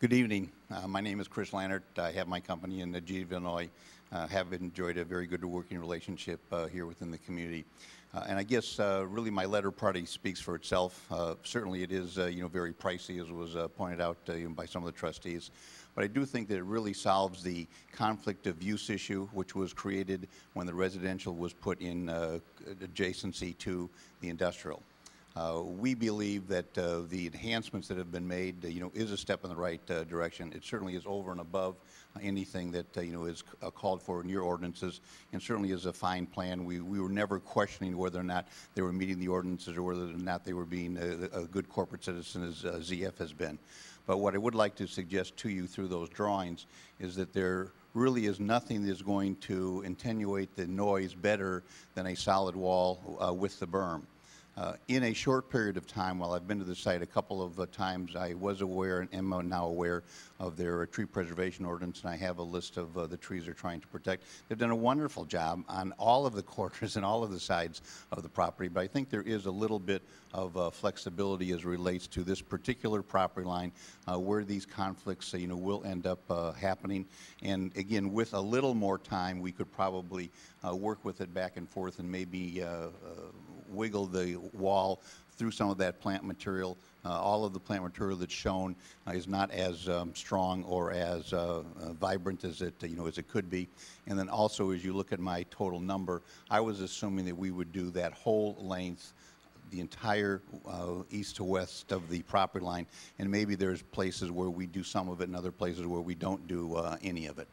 Good evening. My name is Chris Lannert. I have my company in Geneva, Illinois. Have enjoyed a very good working relationship here within the community. And I guess really my letter party speaks for itself. Certainly it is very pricey, as was pointed out by some of the trustees. But I do think that it really solves the conflict of use issue, which was created when the residential was put in adjacency to the industrial. We believe that the enhancements that have been made, is a step in the right direction. It certainly is over and above anything that, is called for in your ordinances, and certainly is a fine plan. We were never questioning whether or not they were meeting the ordinances or whether or not they were being a good corporate citizen as ZF has been. But what I would like to suggest to you through those drawings is that there really is nothing that is going to attenuate the noise better than a solid wall with the berm. In a short period of time, while I've been to the site a couple of times, I was aware and am now aware of their tree preservation ordinance, and I have a list of the trees they're trying to protect. They've done a wonderful job on all of the corners and all of the sides of the property, but I think there is a little bit of flexibility as it relates to this particular property line where these conflicts will end up happening. And again, with a little more time, we could probably work with it back and forth and maybe wiggle the wall through some of that plant material. All of the plant material that's shown is not as strong or as vibrant as it as it could be. And then also, as you look at my total number, I was assuming that we would do that whole length, the entire east to west of the property line, and maybe there's places where we do some of it and other places where we don't do any of it.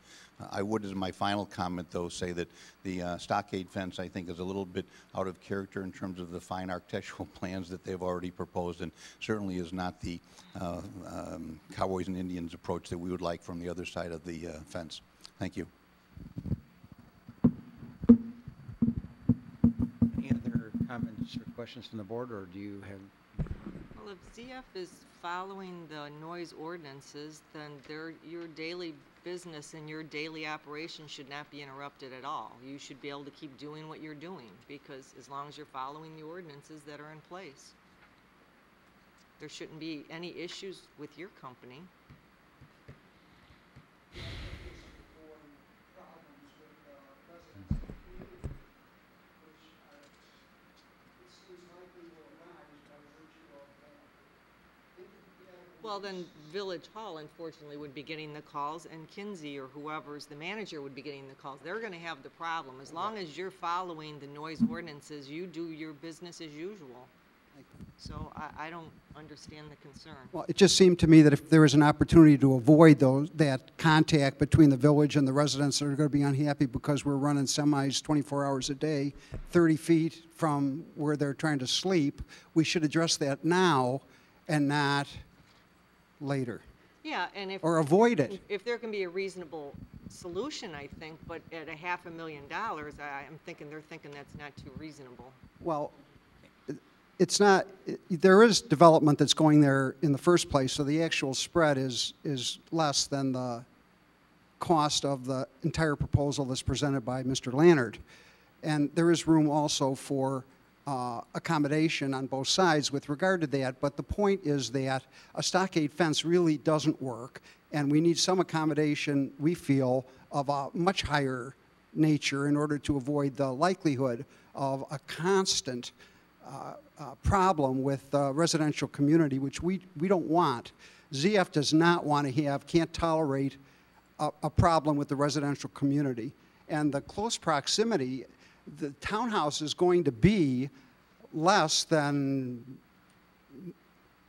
I would, as my final comment, though, say that the stockade fence, I think, is a little bit out of character in terms of the fine architectural plans that they've already proposed, and certainly is not the Cowboys and Indians approach that we would like from the other side of the fence. Thank you. Any other comments or questions from the board, or do you have? Well, if ZF is following the noise ordinances, then your daily business and your daily operation should not be interrupted at all. You should be able to keep doing what you're doing, because as long as you're following the ordinances that are in place, there shouldn't be any issues with your company. Well, then Village Hall, unfortunately, would be getting the calls, and Kinsey or whoever's the manager would be getting the calls. They're going to have the problem. As long as you're following the noise ordinances, you do your business as usual. So I don't understand the concern. Well, it just seemed to me that if there is an opportunity to avoid that contact between the village and the residents that are going to be unhappy because we're running semis 24 hours a day, 30 feet from where they're trying to sleep, we should address that now and not later. Yeah, and if or avoid it. If there can be a reasonable solution, I think, but at $500,000, I'm thinking they're thinking that's not too reasonable. Well, it's not. There is development that's going there in the first place, so the actual spread is less than the cost of the entire proposal that's presented by Mr. Lannert, and there is room also for accommodation on both sides with regard to that, but the point is that a stockade fence really doesn't work, and we need some accommodation, we feel, of a much higher nature in order to avoid the likelihood of a constant problem with the residential community, which we don't want. ZF does not want to have, can't tolerate a problem with the residential community. And the close proximity, the townhouse is going to be less than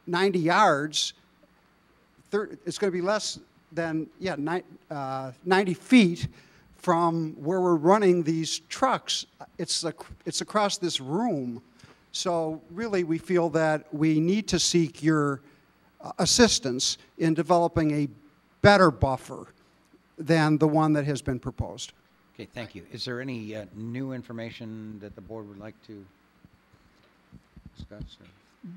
90 yards. It's going to be less than, 90 feet from where we're running these trucks. It's across this room. So really, we feel that we need to seek your assistance in developing a better buffer than the one that has been proposed. Okay, thank you. Is there any new information that the board would like to discuss?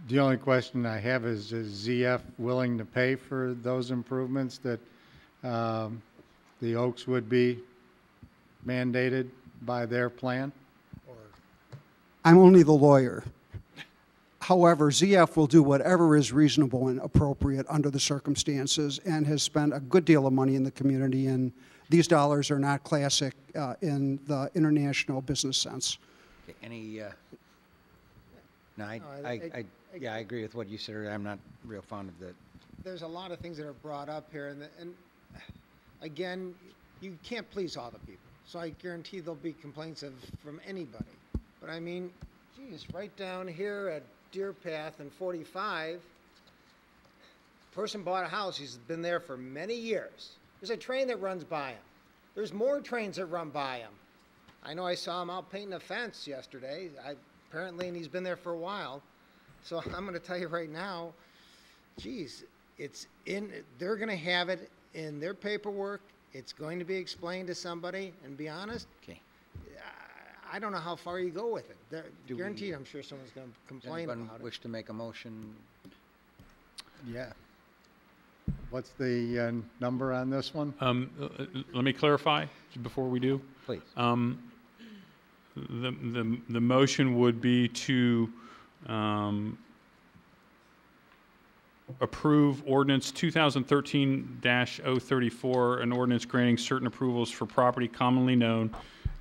The only question I have is ZF willing to pay for those improvements that the Oaks would be mandated by their plan? I'm only the lawyer. However, ZF will do whatever is reasonable and appropriate under the circumstances and has spent a good deal of money in the community, and these dollars are not classic in the international business sense. Okay, any, no, I agree with what you said. I'm not real fond of that. There's a lot of things that are brought up here, and again, you can't please all the people. So I guarantee there'll be complaints from anybody. But I mean, geez, right down here at Deer Path and 45, person bought a house, he's been there for many years. There's a train that runs by him. There's more trains that run by him. I know I saw him out painting a fence yesterday, apparently, and he's been there for a while. So I'm gonna tell you right now, geez, they're gonna have it in their paperwork, it's going to be explained to somebody, and be honest, Okay. I don't know how far you go with it. Guaranteed, I'm sure someone's gonna Does complain anyone about it. wish to make a motion? Yeah. What's the number on this one? Let me clarify before we do. Please. The motion would be to approve ordinance 2013-034, an ordinance granting certain approvals for property commonly known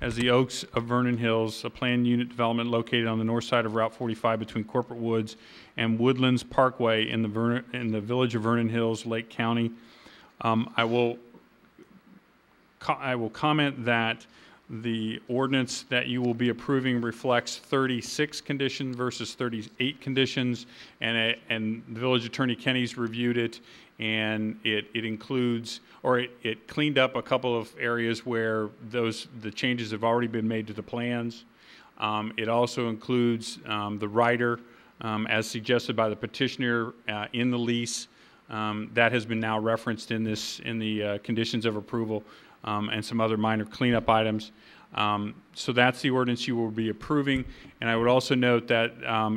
as the Oaks of Vernon Hills, a planned unit development located on the north side of Route 45 between Corporate Woods and Woodlands Parkway in the village of Vernon Hills, Lake County. I will comment that the ordinance that you will be approving reflects 36 conditions versus 38 conditions, and the village attorney Kenny's reviewed it, and it includes, or it cleaned up a couple of areas where the changes have already been made to the plans. It also includes the rider, as suggested by the petitioner in the lease. That has been now referenced in the conditions of approval, and some other minor cleanup items. So that's the ordinance you will be approving. And I would also note that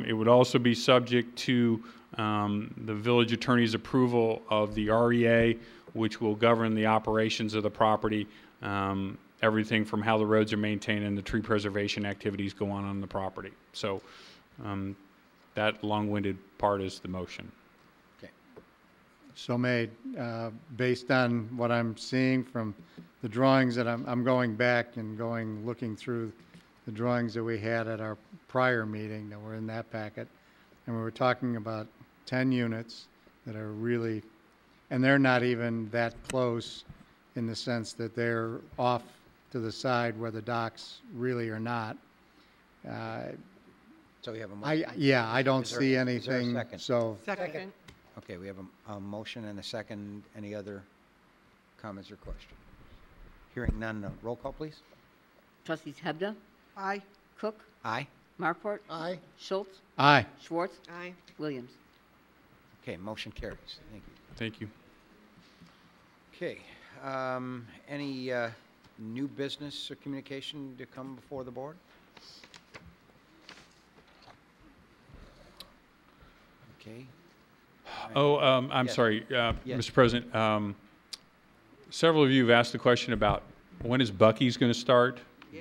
it would also be subject to the village attorney's approval of the REA, which will govern the operations of the property, everything from how the roads are maintained and the tree preservation activities go on the property. So that long-winded part is the motion. Okay. So made, based on what I'm seeing from the drawings that I'm going back and looking through the drawings that we had at our prior meeting that were in that packet, and we were talking about 10 units that are really, and they're not even that close in the sense that they're off to the side where the docks really are not. So we have a motion? Yeah, I don't Is there- see is there a anything, second? so. Second. Okay, we have a motion and a second. Any other comments or questions? Hearing none, roll call, please. Trustees Hebda? Aye. Cook? Aye. Markwart? Aye. Schultz? Aye. Schwartz? Aye. Williams? Okay, motion carries. Thank you. Thank you. Okay, any new business or communication to come before the board? Okay. Oh, I'm Yes. sorry, Yes. Mr. President. Several of you have asked the question about when is Buc-ee's going to start?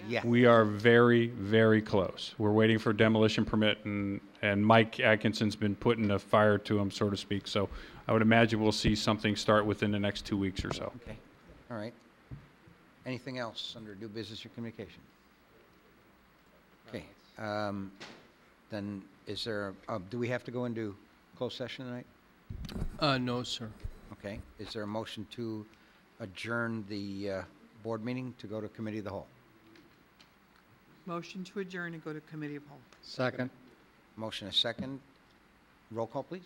Yeah. We are very, very close. We're waiting for demolition permit, and Mike Atkinson's been putting a fire to him, so to speak. So I would imagine we'll see something start within the next 2 weeks or so. Okay, all right. Anything else under new business or communication? Okay, then is there, do we have to go into closed session tonight? No, sir. Okay, is there a motion to adjourn the board meeting to go to committee of the whole? Motion to adjourn and go to committee of whole. Second. Motion is second. Roll call, please.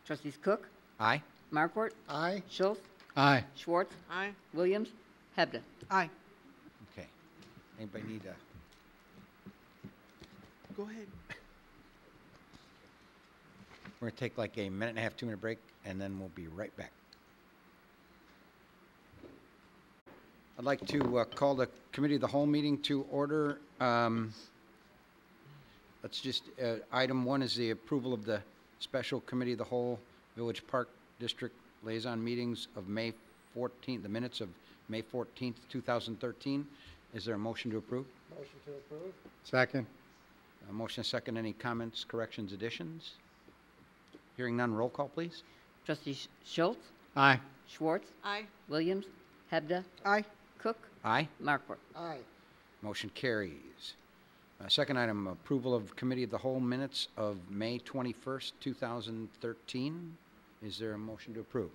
Trustees Cook? Aye. Markwart? Aye. Schultz? Aye. Schwartz? Aye. Williams? Hebda? Aye. Okay. Anybody need a? Go ahead. We're gonna take like a minute and a half, 2-minute break, and then we'll be right back. I'd like to call the committee of the whole meeting to order. Let's just, item 1 is the approval of the special committee of the whole Village Park District liaison meetings of May 14th, the minutes of May 14th, 2013. Is there a motion to approve? Motion to approve? Second. Motion is second. Any comments, corrections, additions? Hearing none, roll call, please. Trustees Schultz? Aye. Schwartz? Aye. Williams? Hebda? Aye. Cook? Aye. Markwart? Aye. Motion carries. Second item, approval of committee of the whole minutes of May 21st, 2013. Is there a motion to approve?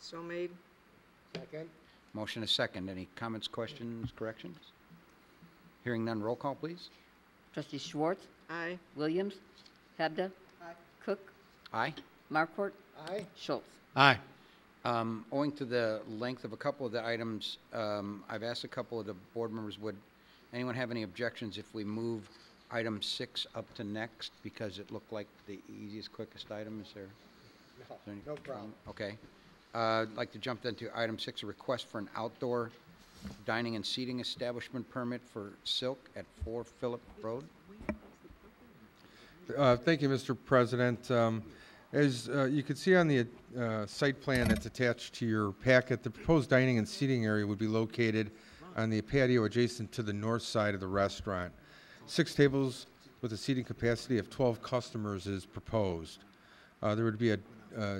So made. Second? Motion is second. Any comments, questions, corrections? Hearing none, roll call, please. Trustees Schwartz? Aye. Williams? Hebda. Cook. Aye. Markwart. Aye. Schultz. Aye. Owing to the length of a couple of the items, I've asked a couple of the board members, would anyone have any objections if we move item 6 up to next, because it looked like the easiest, quickest item? Is there? No problem. Okay. I'd like to jump then to item 6, a request for an outdoor dining and seating establishment permit for Silk at 4 Phillip Road. Thank you, Mr. President. As you can see on the site plan that's attached to your packet, the proposed dining and seating area would be located on the patio adjacent to the north side of the restaurant. 6 tables with a seating capacity of 12 customers is proposed. There would be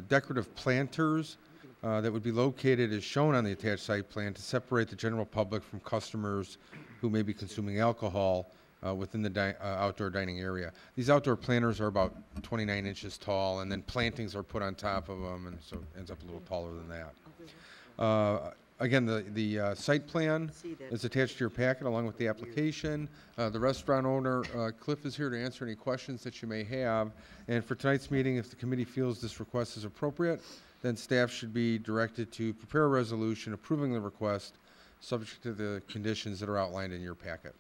decorative planters that would be located as shown on the attached site plan to separate the general public from customers who may be consuming alcohol within the outdoor dining area. These outdoor planters are about 29 inches tall, and then plantings are put on top of them, and so it ends up a little taller than that. Again, the site plan is attached to your packet along with the application. The restaurant owner, Cliff, is here to answer any questions that you may have. And for tonight's meeting, if the committee feels this request is appropriate, then staff should be directed to prepare a resolution approving the request, subject to the conditions that are outlined in your packet.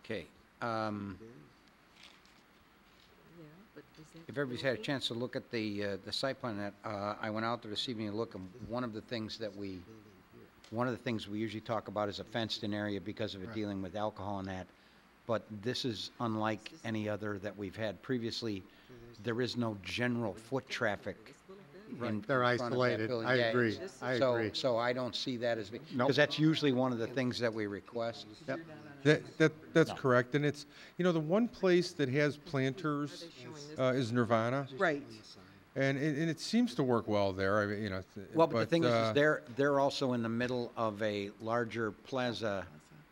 Okay. If everybody's had a chance to look at the site plan, that I went out there this evening to look, and one of the things we usually talk about is a fenced-in area because of it dealing with alcohol and that. But this is unlike any other that we've had previously. There is no general foot traffic. They're isolated. I agree. I agree. So I don't see that as, because that's usually one of the things that we request. Yep. That's correct, and it's, the one place that has planters is Nirvana. Right. And it seems to work well there. I mean, Well, but the thing is they're also in the middle of a larger plaza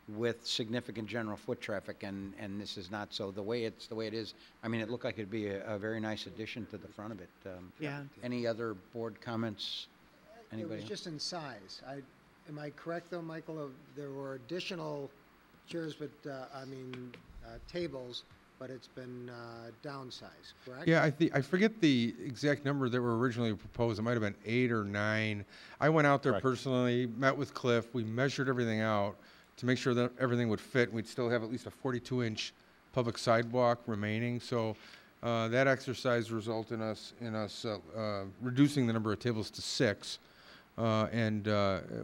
with significant general foot traffic, and this is not. So the way it is, I mean, it looked like it'd be a very nice addition to the front of it. Yeah. Any other board comments? Anybody? It was just in size. Am I correct though, Michael? There were additional chairs, but tables, but it's been downsized, correct? Yeah, I forget the exact number that were originally proposed. It might have been 8 or 9. I went out there personally, met with Cliff. We measured everything out to make sure that everything would fit. We'd still have at least a 42-inch public sidewalk remaining. So that exercise resulted in us reducing the number of tables to 6, and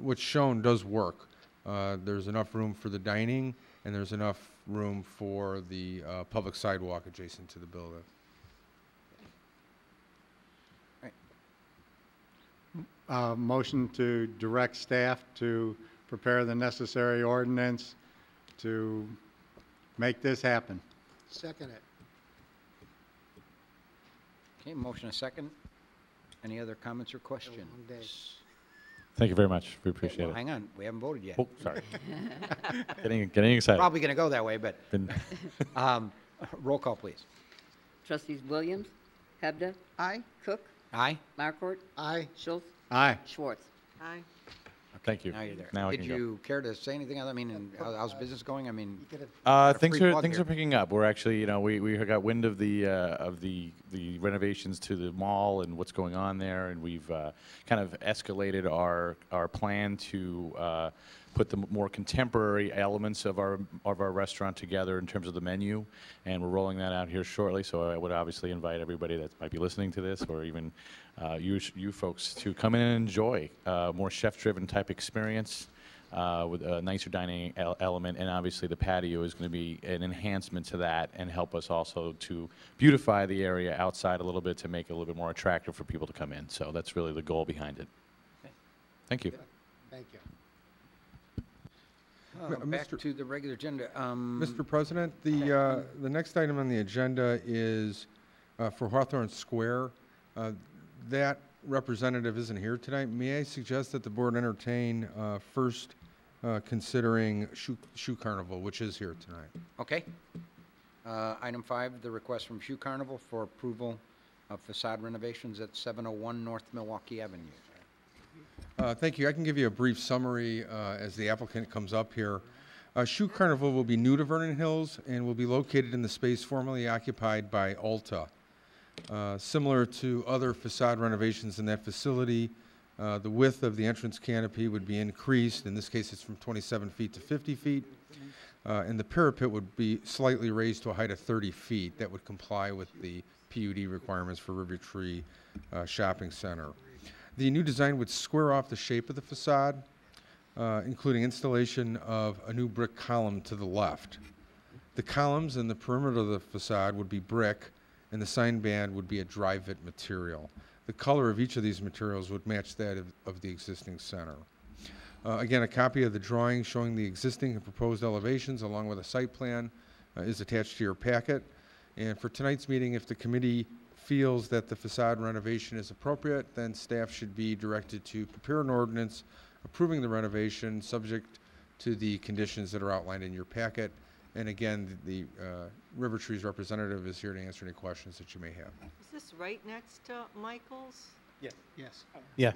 what's shown does work. There's enough room for the dining, and there's enough room for the public sidewalk adjacent to the building. Motion to direct staff to prepare the necessary ordinance to make this happen. Second it. Okay, motion a second. Any other comments or questions? Thank you very much. We appreciate it. Hang on, we haven't voted yet. Oh, sorry. getting excited. Probably going to go that way, but roll call, please. Trustees Williams. Hebda. Aye. Cook. Aye. Markwart. Aye. Schultz. Aye. Schwartz. Aye. Thank you. Now you're there. Now I Did can go. you care to say anything else? I mean, how's business going? I mean, things are picking up. We're actually, we got wind of the renovations to the mall and what's going on there, and we've kind of escalated our plan to put the more contemporary elements of our restaurant together in terms of the menu, and we're rolling that out here shortly. So I would obviously invite everybody that might be listening to this, or even you folks, to come in and enjoy more chef-driven type experience with a nicer dining element, and obviously the patio is going to be an enhancement to that and help us also to beautify the area outside a little bit to make it a little bit more attractive for people to come in. So that's really the goal behind it. Okay. Thank you. Thank you. Back to the regular agenda. Mr. President, the next item on the agenda is for Hawthorne Square. That representative isn't here tonight. May I suggest that the board entertain first considering Shoe Carnival, which is here tonight? Okay. Item 5, the request from Shoe Carnival for approval of facade renovations at 701 North Milwaukee Avenue. Thank you. I can give you a brief summary as the applicant comes up here. Shoe Carnival will be new to Vernon Hills and will be located in the space formerly occupied by Ulta. Similar to other facade renovations in that facility, the width of the entrance canopy would be increased. In this case, it's from 27 feet to 50 feet. And the parapet would be slightly raised to a height of 30 feet. That would comply with the PUD requirements for River Tree Shopping Center. The new design would square off the shape of the facade, including installation of a new brick column to the left. The columns and the perimeter of the facade would be brick, and the sign band would be a dry-fit material. The color of each of these materials would match that of the existing center. Again, a copy of the drawing showing the existing and proposed elevations along with a site plan is attached to your packet. And for tonight's meeting, if the committee feels that the facade renovation is appropriate, then staff should be directed to prepare an ordinance approving the renovation subject to the conditions that are outlined in your packet. And again, the River Trees representative is here to answer any questions that you may have. Is this right next to Michael's? Yes. Yes. Yeah.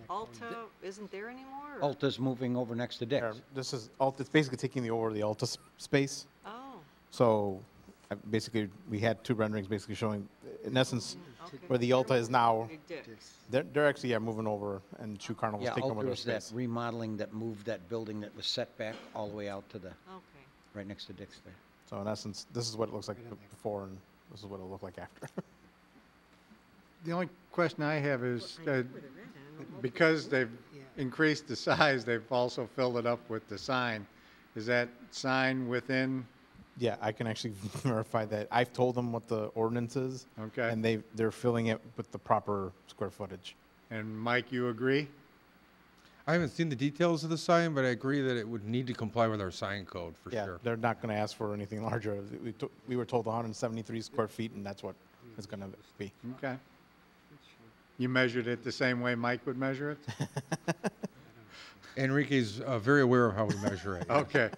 Alta isn't there anymore? or- Alta's moving over next to Dick's. This is Alta. It's basically taking over the Alta space. Oh, So basically, we had two renderings basically showing, in essence, where the Alta is now. Big Dick's. They're actually moving over, and Shoe Carnival's Yeah, taking over their Alta's that space. remodeling that moved that building that was set back all the way out to the, Okay. right next to Dick's there. So in essence, this is what it looks like before, and this is what it'll look like after. The only question I have is, because they've increased the size, they've also filled it up with the sign. Is that sign within? Yeah, I can actually verify that. I've told them what the ordinance is. Okay. And they're filling it with the proper square footage. And Mike, you agree? I haven't seen the details of the sign, but I agree that it would need to comply with our sign code for Yeah, sure. they're not going to ask for anything larger. We were told 173 square feet, and that's what it's going to be. Okay. You measured it the same way Mike would measure it? Enrique's very aware of how we measure it. Okay.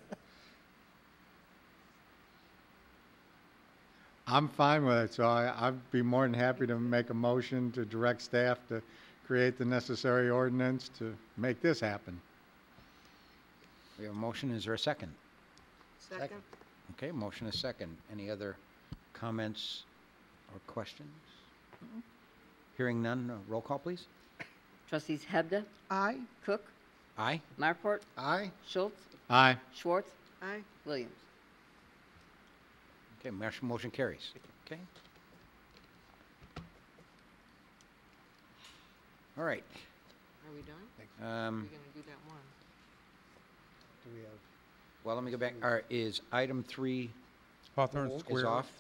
I'm fine with it, so I'd be more than happy to make a motion to direct staff to create the necessary ordinance to make this happen. We have a motion. Is there a second? Second. Okay, motion is second. Any other comments or questions? Hearing none, roll call, please. Trustees Hebda? Aye. Cook? Aye. Marport? Aye. Schultz? Aye. Schwartz? Aye. Williams? Okay, motion carries. Okay. All right. Are we done? We're Um, going to do that one. Do we have? Well, let me go back. Is item 3 Hawthorne is Square. off?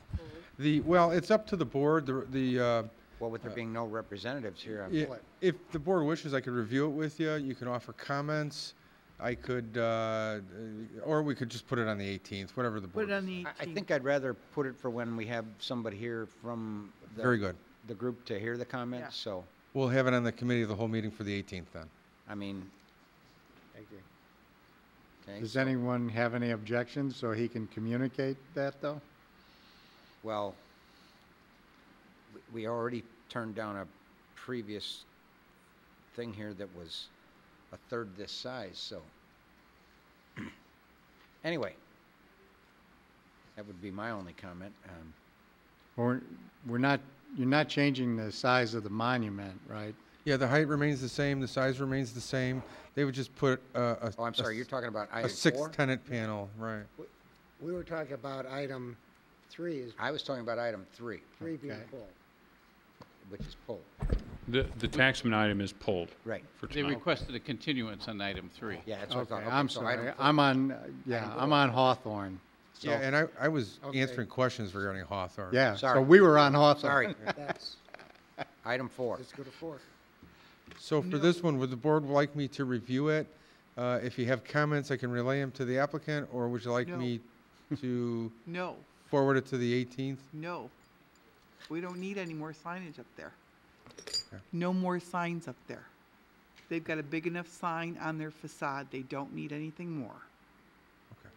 Well, it's up to the board. Well, with there being no representatives here, I'm Yeah, if the board wishes, I could review it with you. You can offer comments. I could, or we could just put it on the 18th, whatever the board. Put it on the I 18th. think I'd rather put it for when we have somebody here from Very good. the group to hear the comments, so, We'll have it on the committee of the whole meeting for the 18th then. I mean, I agree. okay. Does so- anyone have any objections so he can communicate that, though? Well, we already turned down a previous thing here that was a third this size, so. Anyway, that would be my only comment. We're not, you're not changing the size of the monument, right? Yeah, the height remains the same, the size remains the same. They would just put a. Oh, I'm sorry, you're talking about A item 4? 6-tenant panel, right. We were talking about item 3 is I was talking about item 3, 3 being Okay. pulled. which is pulled. The taxman item is pulled. Right. For They tonight. requested a continuance on item 3. Yeah, that's what I Okay, thought. I'm so item sorry. 4. I'm on, I'm on Hawthorne. So- Yeah, and I was Okay. answering questions regarding Hawthorne. Yeah, so Sorry. we were on Hawthorne. Sorry, That's, item 4. let's go to 4. So for this one, would the board like me to review it? If you have comments, I can relay them to the applicant, or would you like No. me to No, forward it to the 18th? no. We don't need any more signage up there. Okay. No more signs up there. They've got a big enough sign on their facade. They don't need anything more. Okay.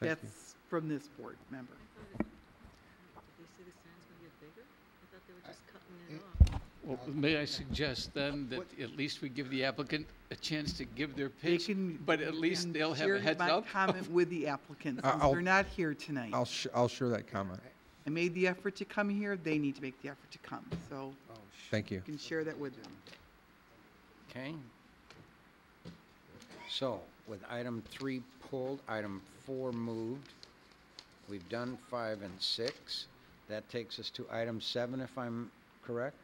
Thank you. That's from this board member. Did they say the sign's going to get bigger? I thought they were just cutting it off. Well, may I suggest then that at least we give the applicant a chance to give their pitch, but at least they'll have a heads Share up? my comment with the applicants, since I'll- they're not here tonight. I'll share that comment. I made the effort to come here, they need to make the effort to come, so Thank you. you can share that with them. Okay. So, with item 3 pulled, item 4 moved, we've done 5 and 6. That takes us to item 7, if I'm correct.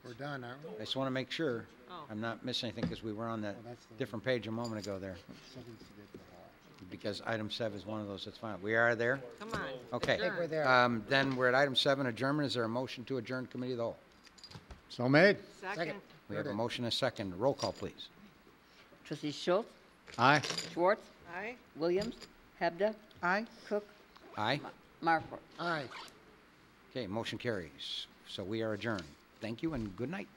We're done, aren't we? I just want to make sure Oh. I'm not missing anything because we were on that different page a moment ago there. Because item 7 is one of those that's fine. We are there? Come on. Okay. I think we're there. Then we're at item 7, adjournment. Is there a motion to adjourn committee of the whole? So made. Second. We have a motion and a second. Roll call, please. Trustee Schultz, Aye. Schwartz, Aye. Williams, Hebda, Aye? Cook, Aye. Markford. Aye. Okay, motion carries. So we are adjourned. Thank you and good night.